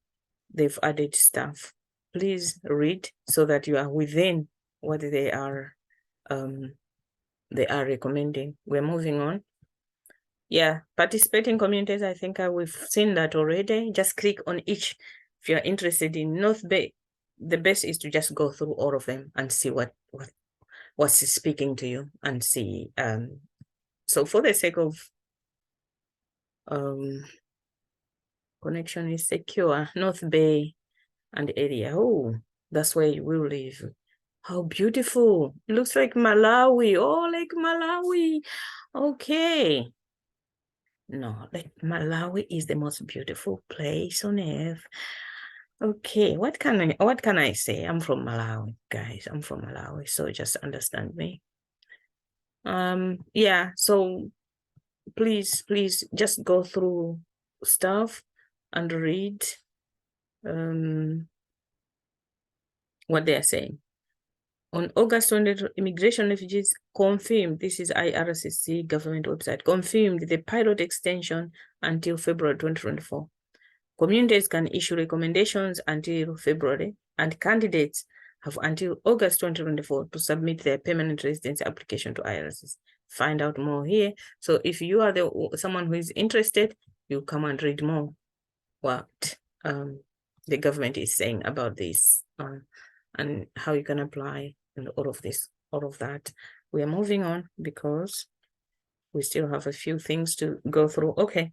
They've added stuff. Please read so that you are within what they are recommending. We're moving on. Yeah, participating communities, I think we've seen that already. Just click on each. If you're interested in North Bay, the best is to just go through all of them and see what's speaking to you and see. So for the sake of connection is secure, North Bay and area. Oh, that's where you will live. How beautiful. It looks like Malawi. Oh, like Malawi. Okay. No, like Malawi is the most beautiful place on earth. Okay, what can I say? I'm from Malawi, guys. I'm from Malawi, so just understand me. Yeah, so please just go through stuff and read what they are saying. On August 20, Immigration Refugees confirmed, this is IRCC government website, confirmed the pilot extension until February 2024. Communities can issue recommendations until February, and candidates have until August 2024 to submit their permanent residence application to IRCC. Find out more here. So if you are someone who is interested, you come and read more what the government is saying about this and how you can apply and all of that. We are moving on because we still have a few things to go through. Okay.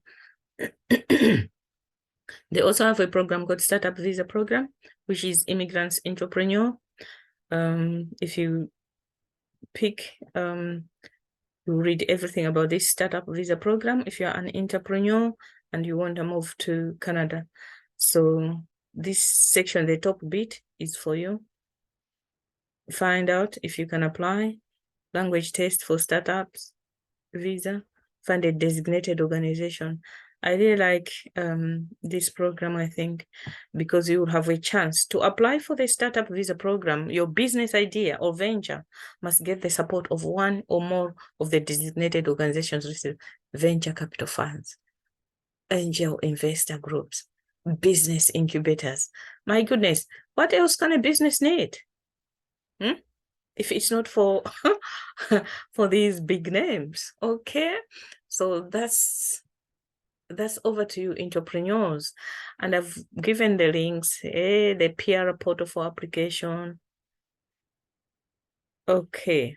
They also have a program called Startup Visa Program, which is immigrants entrepreneur. If you pick, you read everything about this Startup Visa Program if you're an entrepreneur and you want to move to Canada. So this section, the top bit, is for you. Find out if you can apply. Language test for startups, visa, find a designated organization. I really like this program, I think, because you will have a chance to apply for the startup visa program. Your business idea or venture must get the support of one or more of the designated organizations, receive venture capital funds, angel investor groups, business incubators. My goodness, what else can a business need? If it's not for for these big names? Okay, so that's over to you, entrepreneurs. And I've given the links, the PR portal for application. Okay.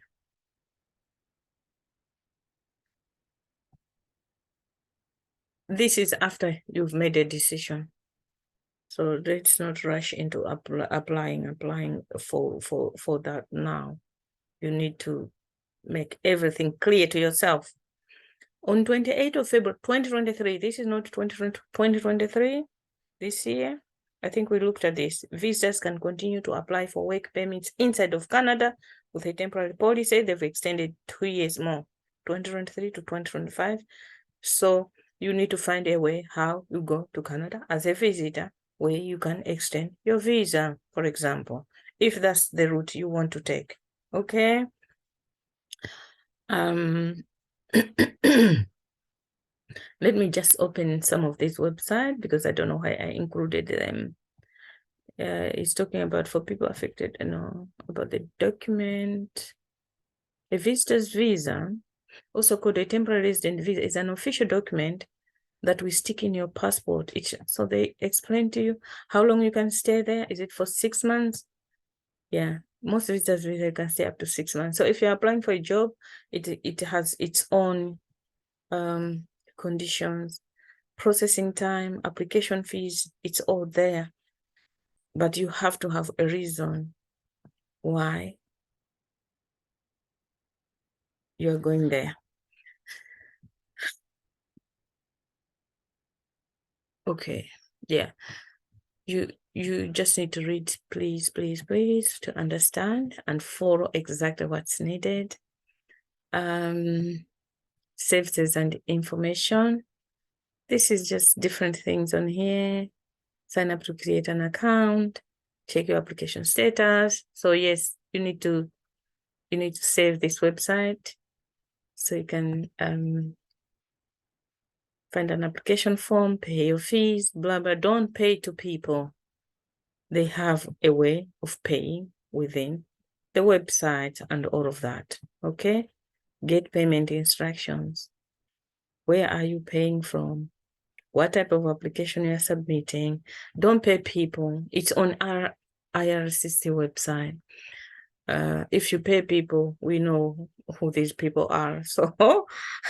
This is after you've made a decision. So let's not rush into applying for that now. You need to make everything clear to yourself. On 28th of February 2023, this is not 2023, this year, I think we looked at this. Visitors can continue to apply for work permits inside of Canada with a temporary policy. They've extended 2 years more, 2023 to 2025. So you need to find a way how you go to Canada as a visitor where you can extend your visa, for example, if that's the route you want to take. Okay. Let me just open some of these websites because I don't know why I included them. It's talking about for people affected, about the document. A visitor's visa, also called a temporary resident visa, is an official document that we stick in your passport. So they explain to you how long you can stay there. Is it for 6 months? Yeah, most visitors visa can stay up to 6 months. So if you're applying for a job, it has its own conditions, processing time, application fees, it's all there. But you have to have a reason why you're going there. Okay, yeah. you just need to read, please, to understand and follow exactly what's needed. Services and information. This is just different things on here. Sign up to create an account, check your application status. So yes, you need to save this website so you can find an application form, pay your fees, blah, blah. Don't pay to people. They have a way of paying within the website and all of that, okay? Get payment instructions. Where are you paying from? What type of application you are submitting? Don't pay people. It's on our IRCC website. If you pay people, we know who these people are. So,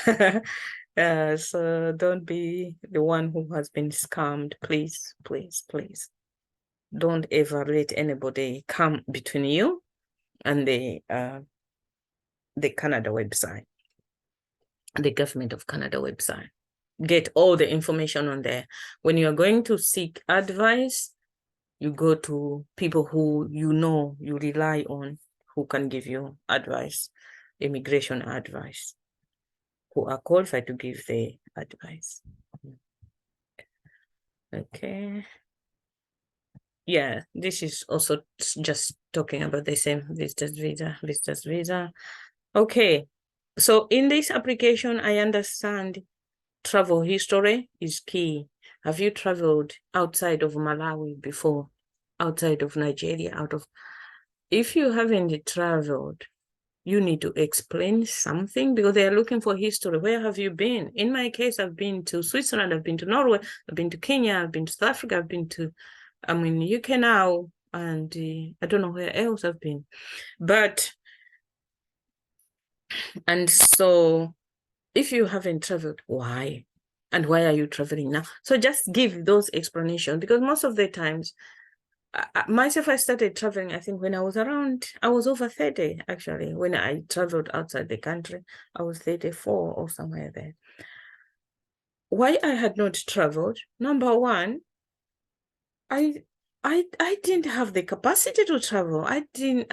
so don't be the one who has been scammed. Please, please, please. Don't ever let anybody come between you and the Canada website, the Government of Canada website. Get all the information on there. When you're going to seek advice, you go to people who you know you rely on, who can give you advice, immigration advice, who are qualified to give the advice. Okay. Yeah, this is also just talking about the same visitors visa. Okay, so in this application, I understand travel history is key. Have you traveled outside of Malawi before? Outside of Nigeria? If you haven't traveled, you need to explain something because they are looking for history. Where have you been? In my case, I've been to Switzerland, I've been to Norway, I've been to Kenya, I've been to South Africa, I've been to, I'm in UK now, and I don't know where else I've been. But, and so if you haven't traveled, why? And why are you traveling now? So just give those explanations, because most of the times, myself, I started traveling, I think when I was over 30, actually. When I traveled outside the country, I was 34 or somewhere there. Why I had not traveled? Number one, I didn't have the capacity to travel. I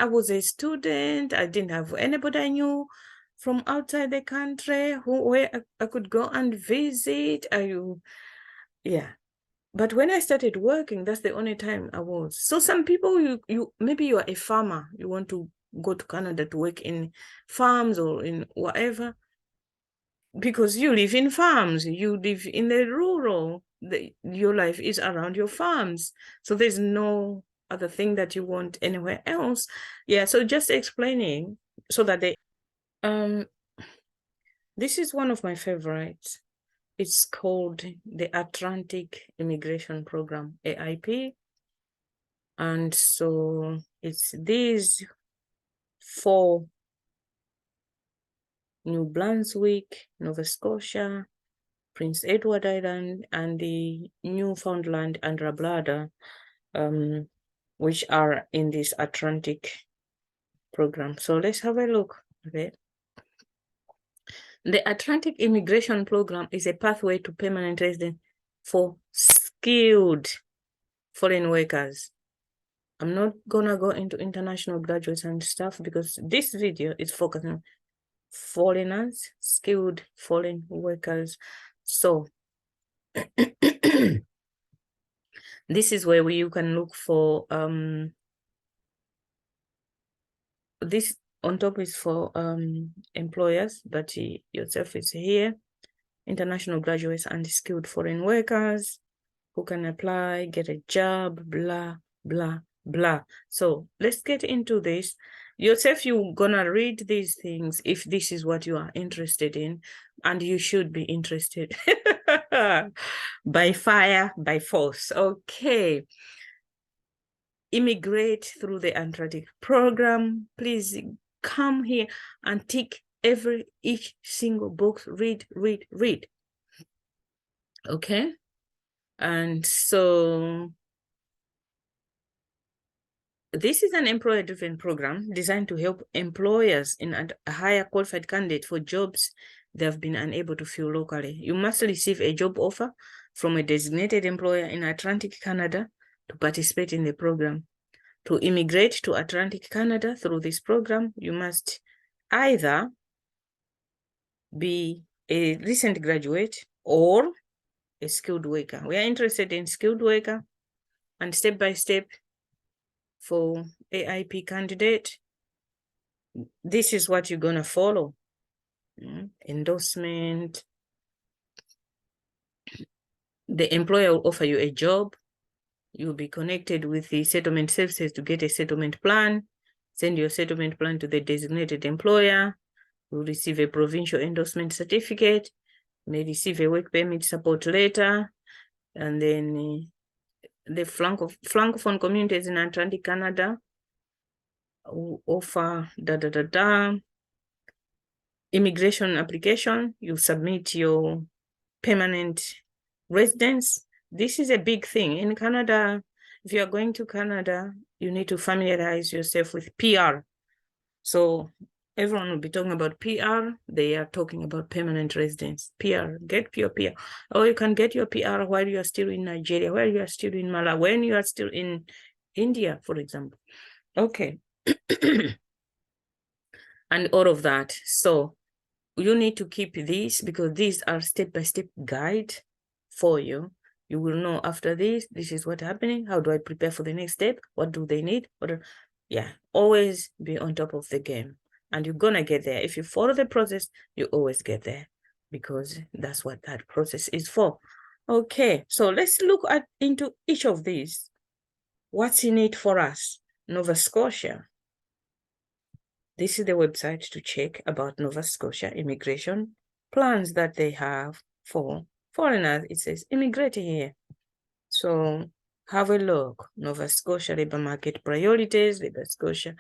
was a student. I didn't have anybody I knew from outside the country where I could go and visit. Yeah. But when I started working, that's the only time I was. So some people, maybe you are a farmer, you want to go to Canada to work in farms or in whatever, because you live in farms, you live in the rural, your life is around your farms. So there's no other thing that you want anywhere else. Yeah, so just explaining so that this is one of my favorites. It's called the Atlantic Immigration Program, AIP. And so it's these 4: New Brunswick, Nova Scotia, Prince Edward Island, and the Newfoundland and Labrador, which are in this Atlantic program. So let's have a look at it. The Atlantic Immigration Program is a pathway to permanent residence for skilled foreign workers. I'm not gonna go into international graduates and stuff because this video is focusing on foreigners, skilled foreign workers. So this is where you can look for this. On top is for employers, but yourself is here. International graduates and skilled foreign workers who can apply, get a job, blah, blah, blah. So let's get into this. Yourself, you're gonna read these things if this is what you are interested in, and you should be interested. By fire, by force. Okay. Immigrate through the Atlantic program. Please come here and tick each single box. Read. Okay. And so this is an employer-driven program designed to help employers in a higher qualified candidate for jobs they have been unable to fill locally. You must receive a job offer from a designated employer in Atlantic Canada to participate in the program. To immigrate to Atlantic Canada through this program, you must either be a recent graduate or a skilled worker. We are interested in skilled worker, and step by step for AIP candidate, this is what you're going to follow. Endorsement. The employer will offer you a job. You'll be connected with the settlement services to get a settlement plan. Send your settlement plan to the designated employer. You'll receive a provincial endorsement certificate. You may receive a work permit support letter. And then the Francophone communities in Atlantic Canada will offer immigration application. You submit your permanent residence. This is a big thing in Canada. If you are going to Canada, you need to familiarize yourself with PR. So everyone will be talking about PR. They are talking about permanent residence. PR, get your PR. Or you can get your PR while you are still in Nigeria, while you are still in Malawi, when you are still in India, for example. Okay. And all of that. So you need to keep these because these are step-by-step guide for you. You will know after this is what's happening. How do I prepare for the next step? What do they need? Yeah, always be on top of the game. And you're going to get there. If you follow the process, you always get there because that's what that process is for. Okay, so let's look into each of these. What's in it for us? Nova Scotia. This is the website to check about Nova Scotia immigration plans that they have for foreigners. It says immigrate here. So have a look. Nova Scotia labor market priorities, Nova Scotia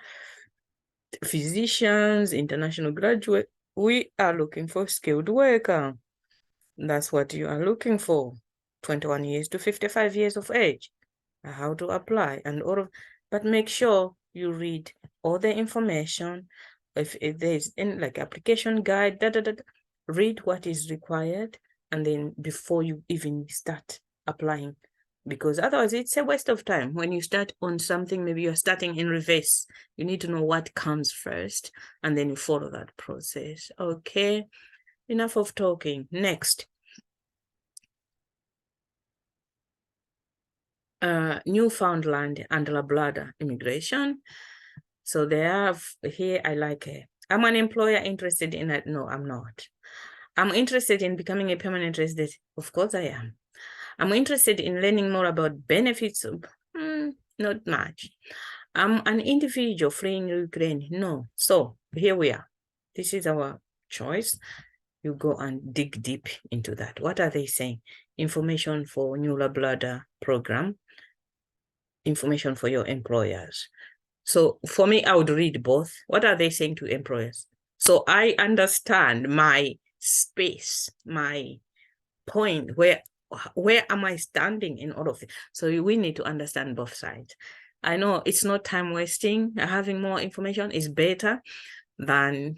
physicians, international graduate. We are looking for skilled worker. That's what you are looking for. 21 years to 55 years of age. How to apply and all of, but make sure you read all the information. If there's in like application guide, read what is required, and then before you even start applying, because otherwise it's a waste of time. When you start on something, maybe you're starting in reverse. You need to know what comes first, and then you follow that process. Okay, enough of talking. Next. Newfoundland and Labrador immigration. So they have here, I like it. I'm an employer interested in it. No, I'm not. I'm interested in becoming a permanent resident. Of course I am. I'm interested in learning more about benefits. Not much. I'm an individual fleeing Ukraine. No. So here we are. This is our choice. You go and dig deep into that. What are they saying? Information for New Labrador program. Information for your employers. So for me, I would read both. What are they saying to employers? So I understand my space, my point, where am I standing in all of it? So we need to understand both sides. I know it's not time wasting. Having more information is better than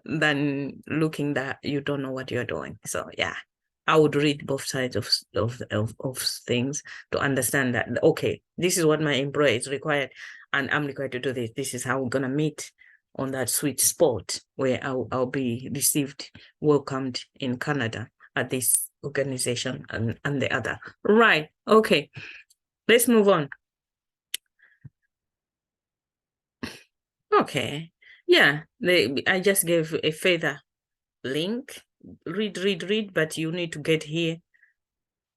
than looking that you don't know what you're doing. So yeah, I would read both sides of things to understand that, okay, this is what my employer is required, and I'm required to do this. This is how we're going to meet on that sweet spot where I'll be received, welcomed in Canada at this organization and the other. Right. Okay. Let's move on. Okay. Yeah. I just gave a further link. Read, but you need to get here.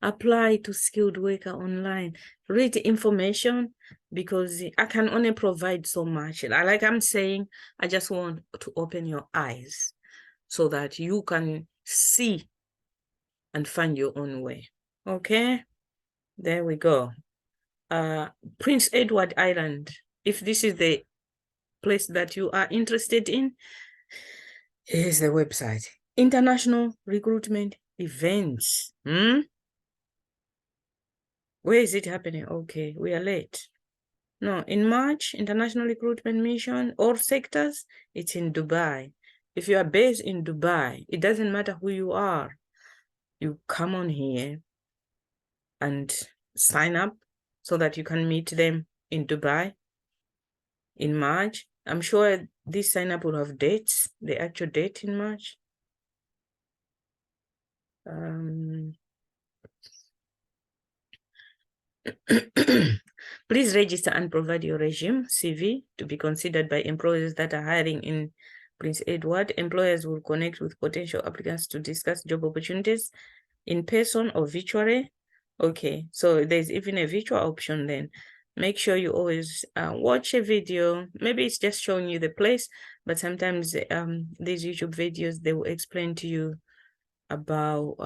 Apply to skilled worker online. Read information because I can only provide so much. Like I'm saying, I just want to open your eyes so that you can see and find your own way. Okay, there we go. Prince Edward Island. If this is the place that you are interested in, here's the website. International recruitment events. Where is it happening? Okay, we are late. No, in March, International Recruitment Mission, all sectors, it's in Dubai. If you are based in Dubai, it doesn't matter who you are. You come on here and sign up so that you can meet them in Dubai in March. I'm sure this sign up will have dates, the actual date in March. Please register and provide your resume CV to be considered by employers that are hiring in Prince Edward. Employers will connect with potential applicants to discuss job opportunities in person or virtually. Okay, so there's even a virtual option then. Make sure you always watch a video. Maybe it's just showing you the place, but sometimes these YouTube videos, they will explain to you about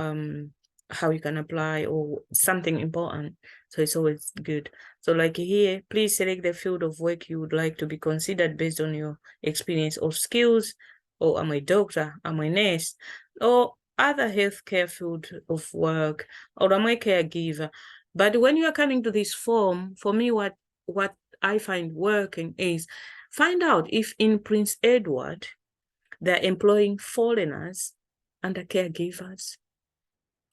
how you can apply or something important. So it's always good. So like here, please select the field of work you would like to be considered based on your experience or skills. Or am I a doctor? Am I a nurse? Or other healthcare field of work? Or am I a caregiver? But when you are coming to this form, for me, what I find working is find out if in Prince Edward, they're employing foreigners under caregivers.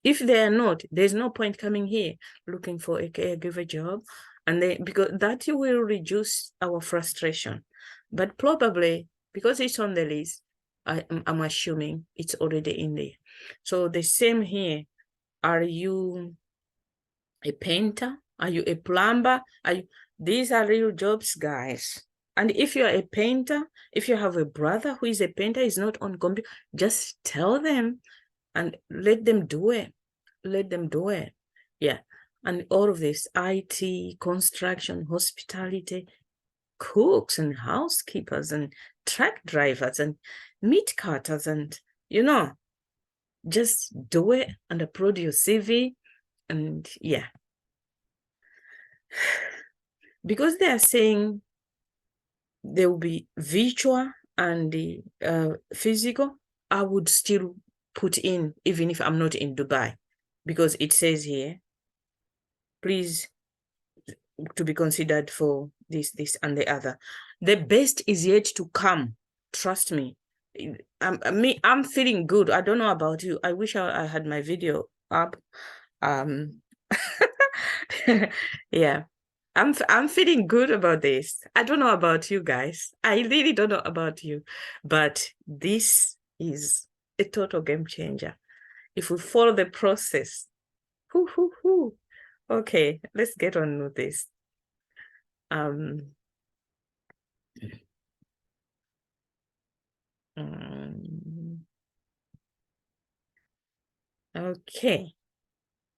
If they are not, there's no point coming here looking for a caregiver job, and because that will reduce our frustration. But probably because it's on the list, I'm assuming it's already in there. So the same here. Are you a painter? Are you a plumber? These are real jobs, guys. And if you're a painter, if you have a brother who is a painter, is not on computer, just tell them and let them do it. Let them do it. Yeah. And all of this, IT, construction, hospitality, cooks and housekeepers and truck drivers and meat cutters, and, just do it and upload your CV. And yeah. Because they are saying there will be virtual and physical, I would still put in, even if I'm not in Dubai, because it says here, please, to be considered for this, and the other. The best is yet to come. Trust me. I'm feeling good. I don't know about you. I wish I had my video up. Yeah. I'm feeling good about this. I don't know about you guys. I really don't know about you. But this is a total game changer. If we follow the process. Okay, let's get on with this. Okay.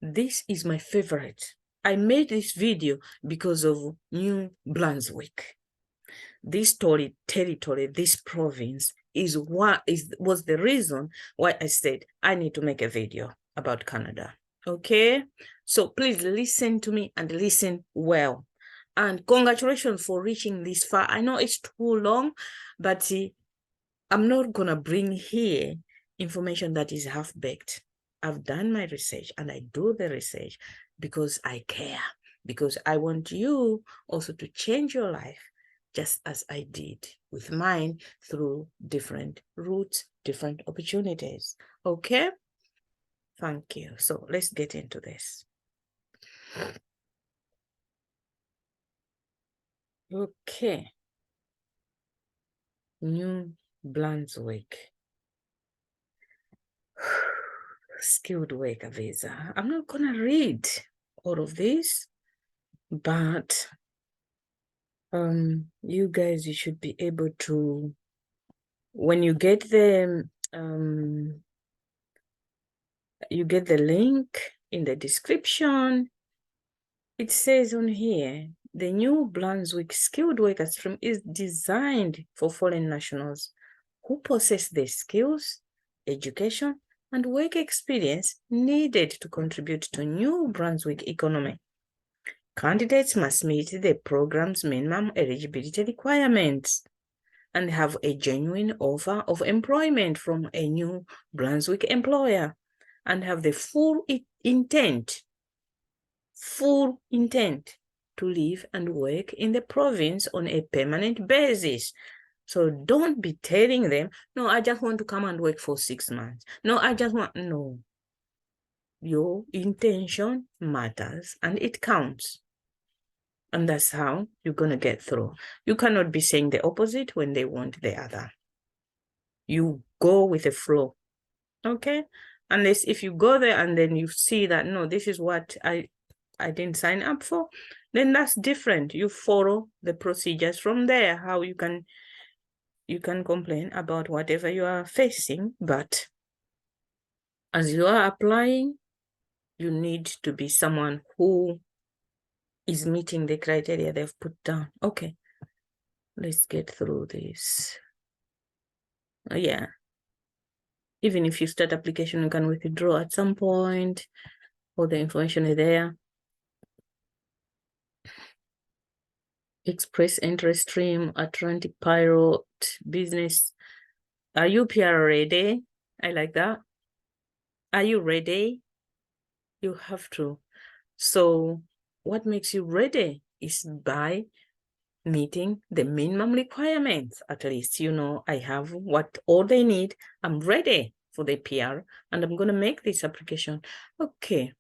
This is my favorite. I made this video because of New Brunswick. This territory, this province was the reason why I said I need to make a video about Canada. Okay, so please listen to me and listen well. And congratulations for reaching this far. I know it's too long, but I'm not gonna bring here information that is half-baked. I've done my research, and I do the research because I care, because I want you also to change your life just as I did with mine through different routes, different opportunities. Okay? Thank you. So let's get into this. Okay. New Brunswick. Skilled worker visa. I'm not gonna read all of this, but you guys, you should be able to, when you get the link in the description, it says on here, the New Brunswick skilled worker stream is designed for foreign nationals who possess the skills, education, and work experience needed to contribute to New Brunswick economy. Candidates must meet the program's minimum eligibility requirements and have a genuine offer of employment from a New Brunswick employer and have the full intent to live and work in the province on a permanent basis. So don't be telling them, no, I just want to come and work for 6 months. No, no. Your intention matters and it counts. And that's how you're going to get through. You cannot be saying the opposite when they want the other. You go with the flow. Okay? Unless if you go there and then you see that, no, this is what I didn't sign up for, then that's different. You follow the procedures from there, how you can complain about whatever you are facing, but as you are applying, you need to be someone who is meeting the criteria they've put down. Okay, let's get through this. Yeah. Even if you start application, you can withdraw at some point. All the information is there. Express interest stream, Atlantic Pirate, business. Are you PR ready? I like that. Are you ready? You have to. So what makes you ready is by meeting the minimum requirements. At least, you know, I have what all they need. I'm ready for the PR and I'm going to make this application. Okay.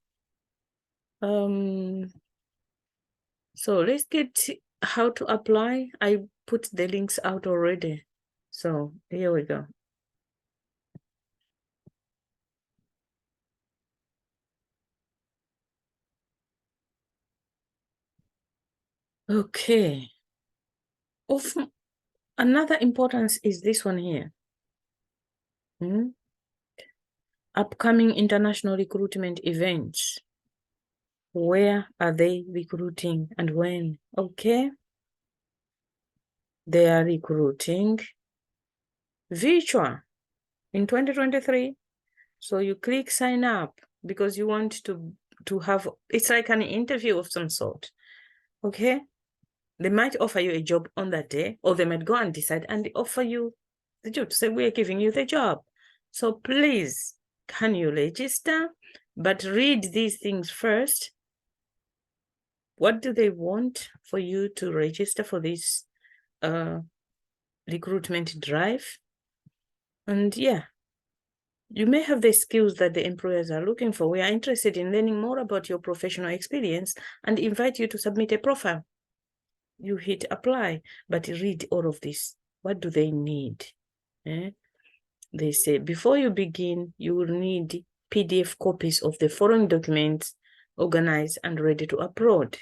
So let's get how to apply. I put the links out already. So here we go. Okay. Of another importance is this one here. Upcoming international recruitment events. Where are they recruiting and when? Okay. They are recruiting virtual in 2023. So you click sign up because you want to have, it's like an interview of some sort. Okay. They might offer you a job on that day, or they might go and decide and they offer you the job to say, we're giving you the job. So please, can you register? But read these things first. What do they want for you to register for this recruitment drive? And yeah, you may have the skills that the employers are looking for. We are interested in learning more about your professional experience and invite you to submit a profile. You hit apply, but read all of this. What do they need? They say, before you begin, you will need PDF copies of the following documents organized and ready to upload.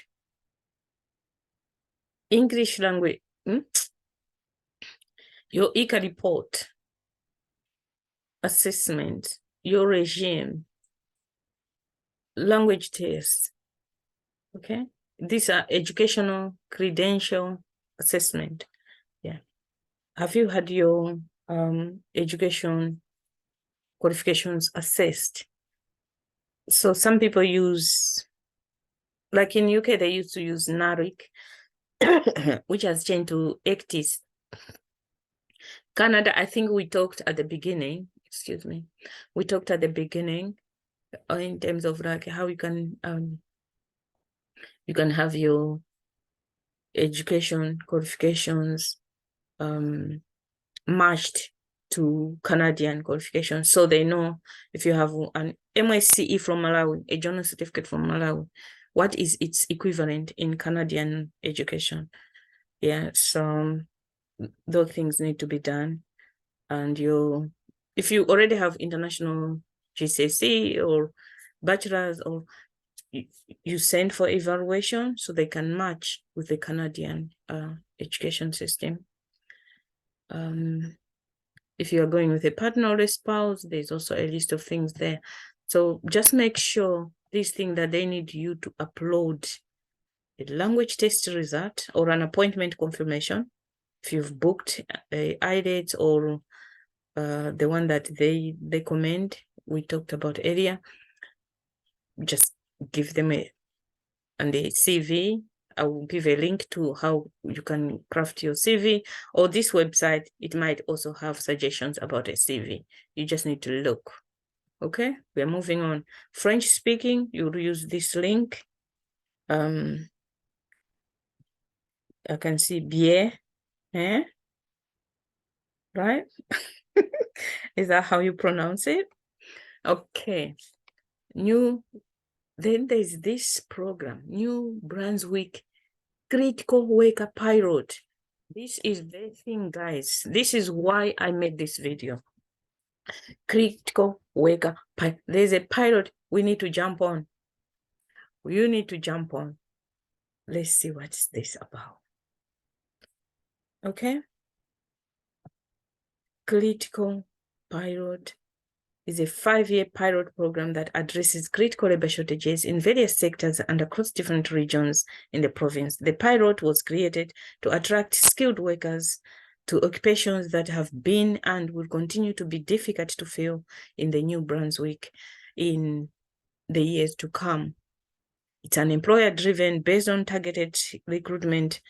English language, your ICA report, assessment, your regime, language test. Okay, these are educational credential assessment. Yeah. Have you had your education qualifications assessed? So some people use, like in UK, they used to use NARIC, which has changed to ECTIS. Canada, I think we talked at the beginning, excuse me, we talked at the beginning in terms of like how you can have your education qualifications matched to Canadian qualifications, so they know if you have an MSCE from Malawi, a journal certificate from Malawi, what is its equivalent in Canadian education. Yeah, so those things need to be done. And if you already have international GCSE or bachelor's, or you send for evaluation so they can match with the Canadian education system. If you are going with a partner or a spouse, there's also a list of things there. So just make sure this thing that they need you to upload a language test result or an appointment confirmation. If you've booked a IELTS or the one that they recommend, we talked about earlier, just give them a CV. I will give a link to how you can craft your CV, or this website, it might also have suggestions about a CV. You just need to look. Okay, we are moving on. French speaking, you'll use this link. I can see bien, right? Is that how you pronounce it? Okay. Then there's this program, New Brunswick critical worker pilot. This is the thing, guys. This is why I made this video. Critical worker pilot. There's a pilot we need to jump on. You need to jump on. Let's see what's this about. Okay. Critical pilot is a 5-year pilot program that addresses critical labor shortages in various sectors and across different regions in the province. The pilot was created to attract skilled workers to occupations that have been and will continue to be difficult to fill in the New Brunswick in the years to come. It's an employer-driven, based on targeted recruitment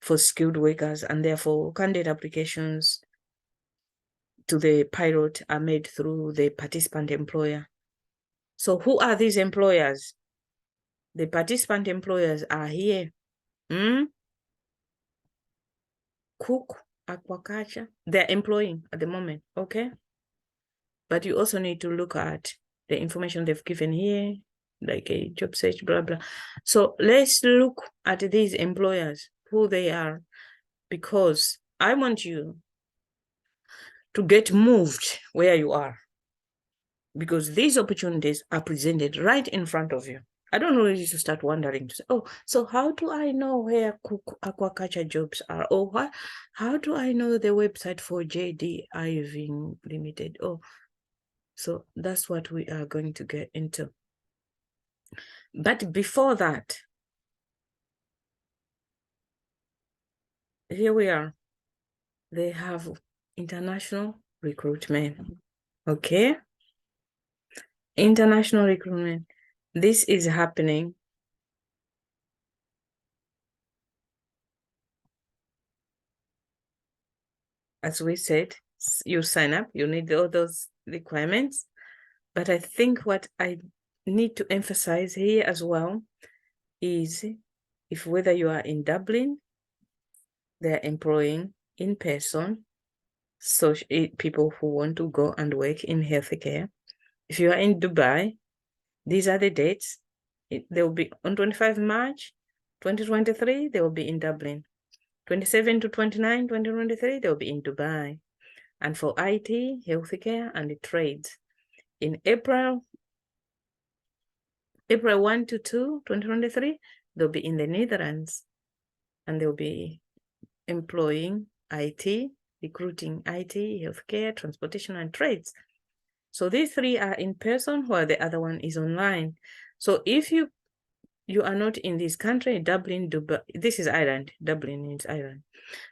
for skilled workers, and therefore candidate applications to the pilot are made through the participant employer. So who are these employers? The participant employers are here. Cook, aquaculture, they're employing at the moment, okay? But you also need to look at the information they've given here, like a job search, blah, blah. So let's look at these employers, who they are, because I want you to get moved where you are, because these opportunities are presented right in front of you. I don't know if you should start wondering, to say, oh, so how do I know where cook aquaculture jobs are? Or how do I know the website for JD Irving Limited? Oh, so that's what we are going to get into. But before that, here we are. They have international recruitment. Okay. International recruitment. This is happening. As we said, you sign up, you need all those requirements. But I think what I need to emphasize here as well is if whether you are in Dublin, they're employing in person, so people who want to go and work in healthcare. If you are in Dubai, these are the dates. They will be on 25 March 2023, they will be in Dublin. 27 to 29, 2023, they will be in Dubai. And for IT, healthcare, and the trades, in April 1 to 2, 2023, they'll be in the Netherlands, and they'll be employing IT, recruiting IT, healthcare, transportation, and trades. So these three are in person, while the other one is online. So if you are not in this country, Dublin, Dubai, this is Ireland, Dublin is Ireland.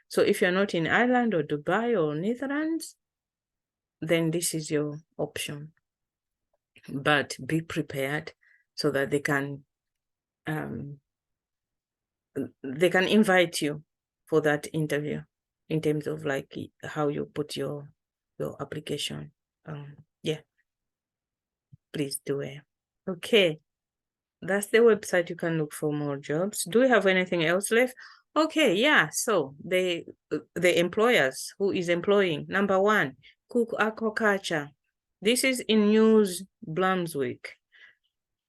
So if you're not in Ireland or Dubai or Netherlands, then this is your option. But be prepared so that they can invite you for that interview in terms of like how you put your application. Yeah, please do it. Okay, that's the website. You can look for more jobs. Do we have anything else left? Okay, yeah. So the employers who is employing, number 1, Cook Aquaculture. This is in New Brunswick.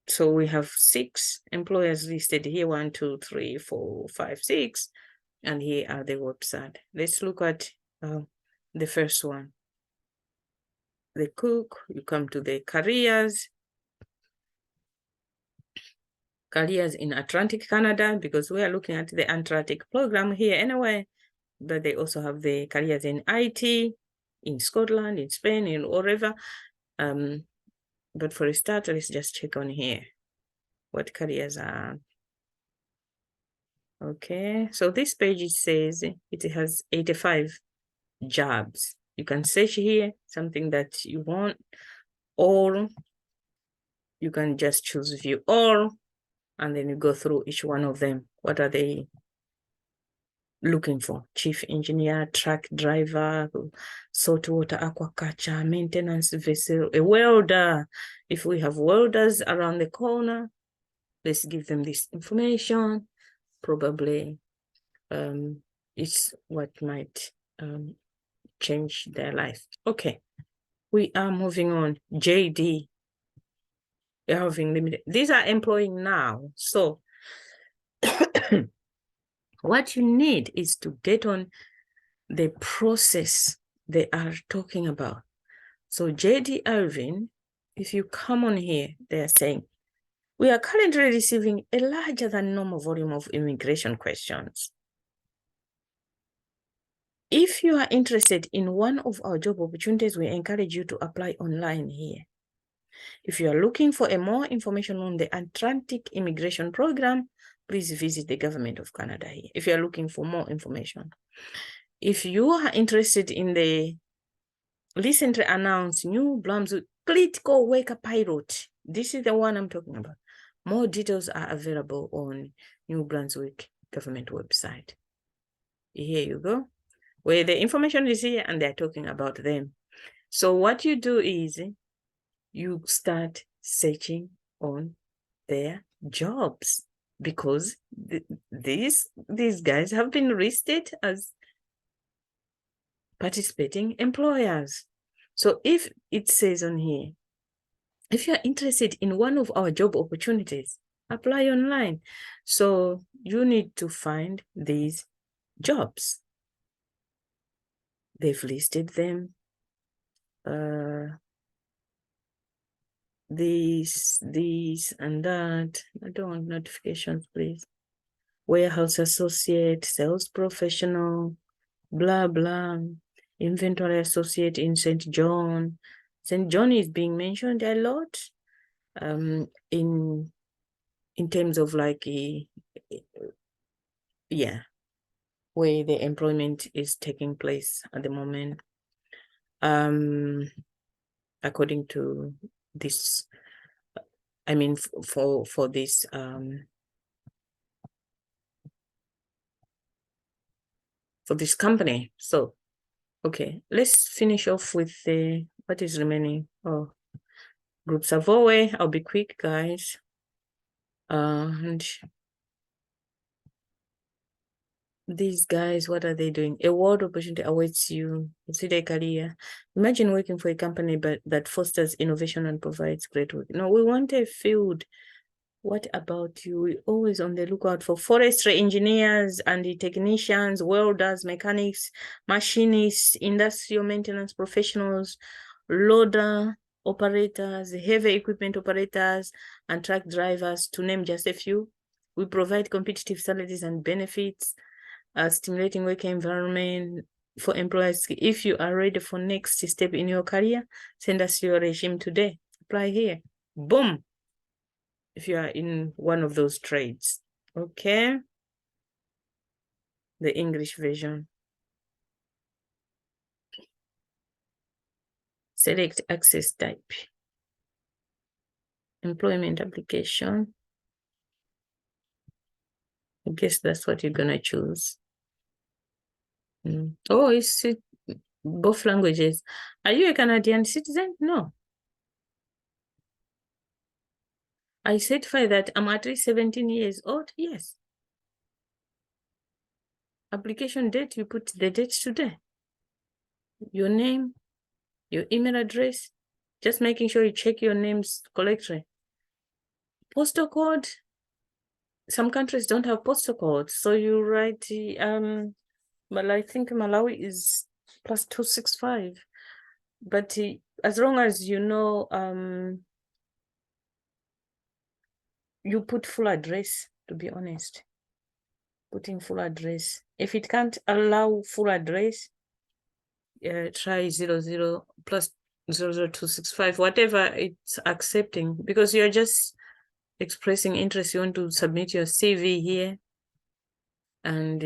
So we have 6 employers listed here, 1, 2, 3, 4, 5, 6. And here are the website. Let's look at the first one. The cook, you come to the careers in Atlantic Canada, because we are looking at the Atlantic program here anyway. But they also have the careers in IT, in Scotland, in Spain, in wherever. But for a start, let's just check on here what careers are. Okay, so this page, it says it has 85 jobs. You can search here something that you want, or you can just choose view all, and then you go through each one of them. What are they looking for? Chief engineer, truck driver, saltwater aquaculture, maintenance vessel, a welder. If we have welders around the corner, let's give them this information. Probably it's what might change their life. Okay, we are moving on. JD Irving Limited. These are employing now. So What you need is to get on the process they are talking about. So JD Irving, if you come on here, they are saying, we are currently receiving a larger than normal volume of immigration questions. If you are interested in one of our job opportunities, we encourage you to apply online here. If you are looking for more information on the Atlantic Immigration Program, please visit the Government of Canada here. If you are looking for more information. If you are interested in the recently announced New Brunswick Critical Worker Pilot, this is the one I'm talking about. More details are available on New Brunswick government website. Here you go, where the information is here and they're talking about them. So what you do is you start searching on their jobs, because these guys have been listed as participating employers. So if it says on here, if you're interested in one of our job opportunities, apply online. So you need to find these jobs. They've listed them. This and that. I don't want notifications, please. Warehouse associate, sales professional, blah, blah. Inventory associate in St. John. St. John is being mentioned a lot in terms of like where the employment is taking place at the moment. According to this, I mean, for this for this company. So okay, let's finish off with the what is remaining. Oh, group Savoy. I'll be quick, guys. And these guys, what are they doing? A world opportunity awaits you. Consider a career. Imagine working for a company that fosters innovation and provides great work. No, we want a field. What about you? We're always on the lookout for forestry engineers and the technicians, welders, mechanics, machinists, industrial maintenance professionals, loader operators, heavy equipment operators, and truck drivers, to name just a few. We provide competitive salaries and benefits, stimulating work environment for employers. If you are ready for next step in your career, send us your resume today. Apply here. Boom. If you are in one of those trades. Okay. The English version. Select access type. Employment application. I guess that's what you're gonna choose. Oh, it's both languages. Are you a Canadian citizen? No. I certify that I'm at least 17 years old. Yes. Application date, you put the date today. Your name, your email address, just making sure you check your names correctly. Postal code, some countries don't have postal code, so you write but I think Malawi is +265. But as long as you know, you put full address, to be honest. Putting full address. If it can't allow full address, try 00 plus 00265, whatever it's accepting, because you're just expressing interest. You want to submit your CV here. And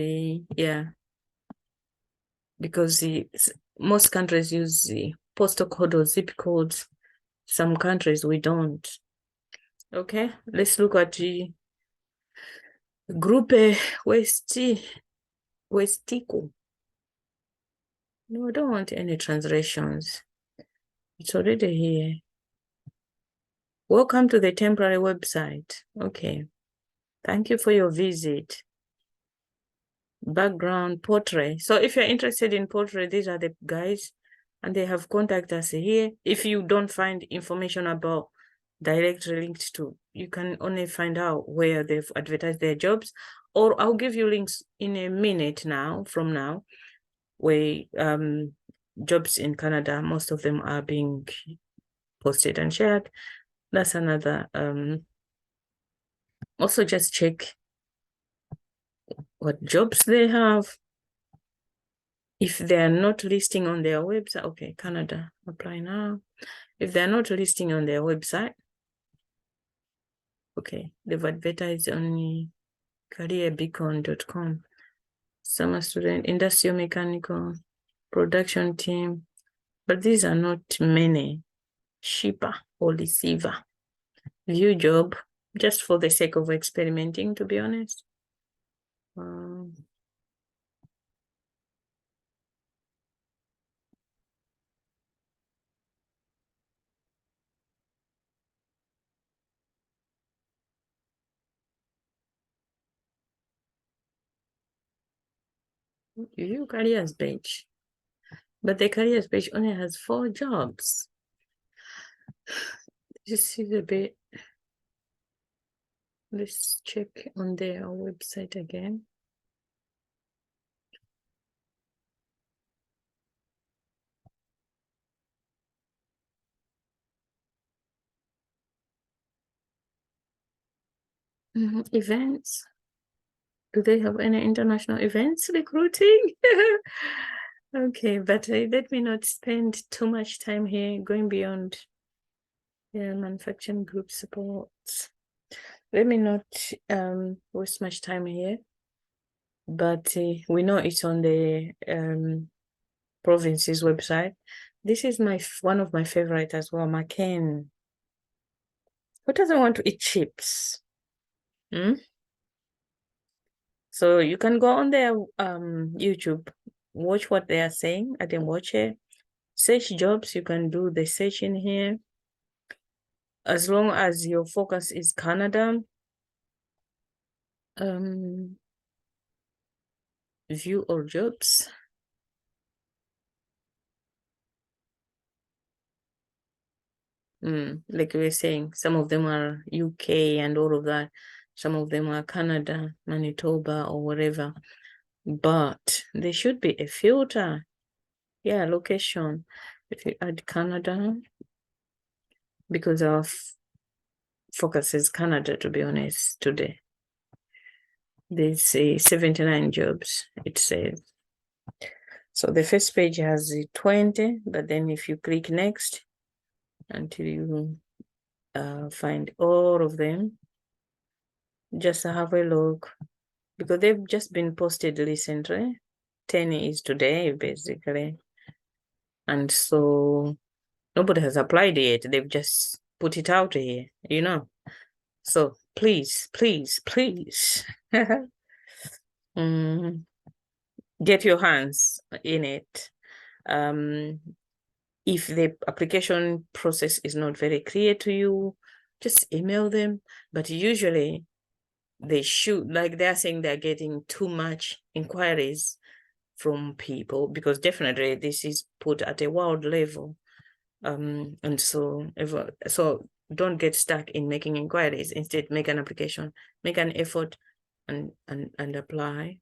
yeah, because most countries use the postal code or zip codes. Some countries we don't. Okay, let's look at the Gruppe Westico. No, I don't want any translations. It's already here. Welcome to the temporary website. Okay. Thank you for your visit. Background portrait. So if you're interested in portrait, these are the guys, and they have contacted us here. If you don't find information about directly linked to, you can only find out where they've advertised their jobs or I'll give you links in a minute now, from now, where jobs in Canada, most of them are being posted and shared. That's another. Also, just check what jobs they have. If they're not listing on their website, okay, Canada, apply now. If they're not listing on their website, okay, they've advertised on careerbeacon.com. Summer student, industrial mechanical, production team, but these are not many. Shipper or receiver. View job, just for the sake of experimenting, to be honest. View careers page. But the careers page only has 4 jobs. This is a bit. Let's check on their website again. Events. Do they have any international events recruiting? Okay, but let me not spend too much time here going beyond manufacturing group supports. Let me not waste much time here, but we know it's on the province's website. This is one of my favorite as well, McCain. Who doesn't want to eat chips? So you can go on their YouTube, watch what they are saying. I didn't watch it. Search jobs, you can do the search in here. As long as your focus is Canada, view all jobs. Like we were saying, some of them are UK and all of that. Some of them are Canada, Manitoba, or whatever. But there should be a filter. Yeah, location. If you add Canada, because our focus is Canada, to be honest, today. There's 79 jobs, it says. So the first page has 20, but then if you click next until you find all of them, just have a look, because they've just been posted recently. 10 is today, basically. And so nobody has applied yet. They've just put it out here, you know. So please, please, please get your hands in it. If the application process is not very clear to you, just email them. But usually they should, like they're saying they're getting too much inquiries from people, because definitely this is put at a world level. And so don't get stuck in making inquiries. Instead, make an application, make an effort and apply.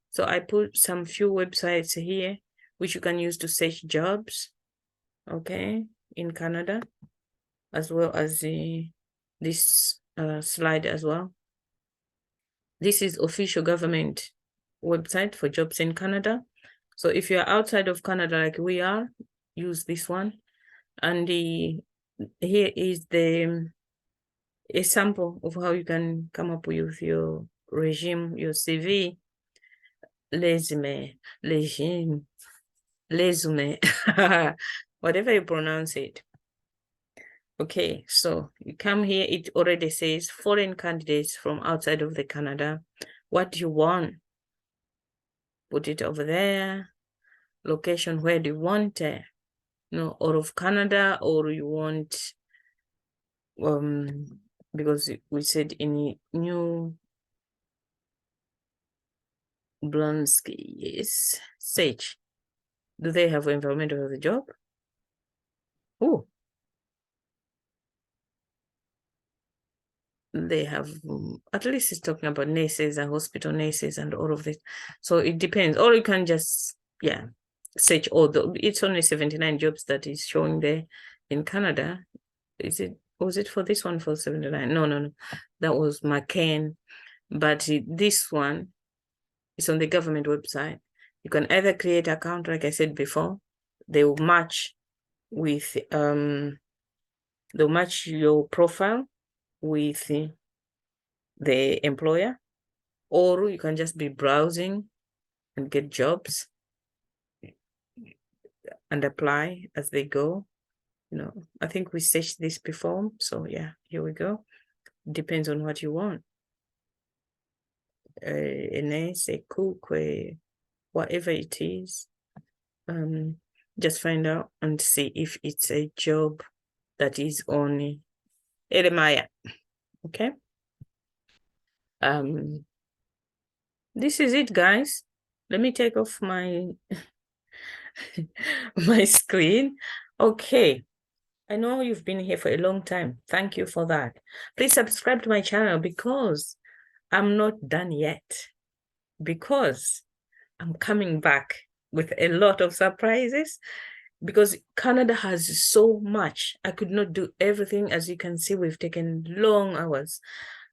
So I put some few websites here which you can use to search jobs, okay, in Canada, as well as this slide as well. This is official government website for jobs in Canada. So if you're outside of Canada like we are, use this one. And here is a sample of how you can come up with your regime, your CV, resume, whatever you pronounce it. Okay, so you come here, it already says foreign candidates from outside of the Canada. What do you want? Put it over there. Location, where do you want it? Out of Canada, or you want because we said in New Blonsky, yes, search. Do they have environmental of the job? Oh, they have, at least it's talking about nurses and hospital nurses and all of this. So it depends. Or you can just, search all it's only 79 jobs that is showing there in Canada. Was it for this one for 79? No. That was McCain. But this one is on the government website. You can either create an account, like I said before. They will match with they'll match your profile with the employer, or you can just be browsing and get jobs and apply as they go. I think we searched this before, so yeah, here we go. Depends on what you want. A nurse, a cook, whatever it is. Just find out and see if it's a job that is on Eremaya. Okay. This is it, guys. Let me take off my my screen. Okay. I know you've been here for a long time. Thank you for that. Please subscribe to my channel because I'm not done yet. Because I'm coming back with a lot of surprises. Because Canada has so much. I could not do everything. As you can see, we've taken long hours.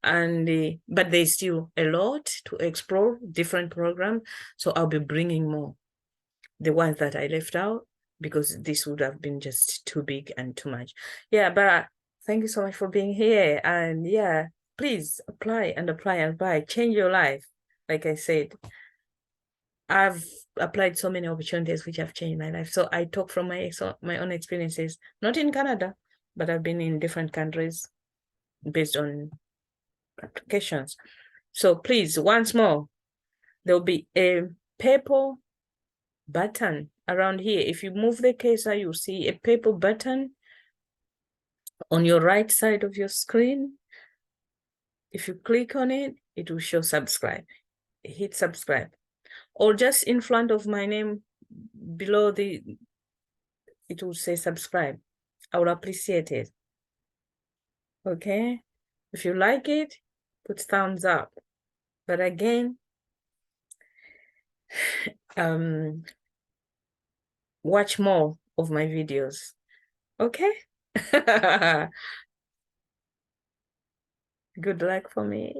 And but there's still a lot to explore, different programs. So I'll be bringing more. The ones that I left out, because this would have been just too big and too much. Yeah, but thank you so much for being here. And yeah, please apply and apply and apply. Change your life. Like I said, I've applied so many opportunities which have changed my life. So I talk from my own experiences, not in Canada, but I've been in different countries based on applications. So please, once more, there'll be a purple button around here. If you move the cursor, you'll see a purple button on your right side of your screen. If you click on it, it will show subscribe. Hit subscribe. Or just in front of my name, below it will say subscribe. I would appreciate it. Okay? If you like it, put thumbs up. But again, watch more of my videos. Okay? Good luck for me.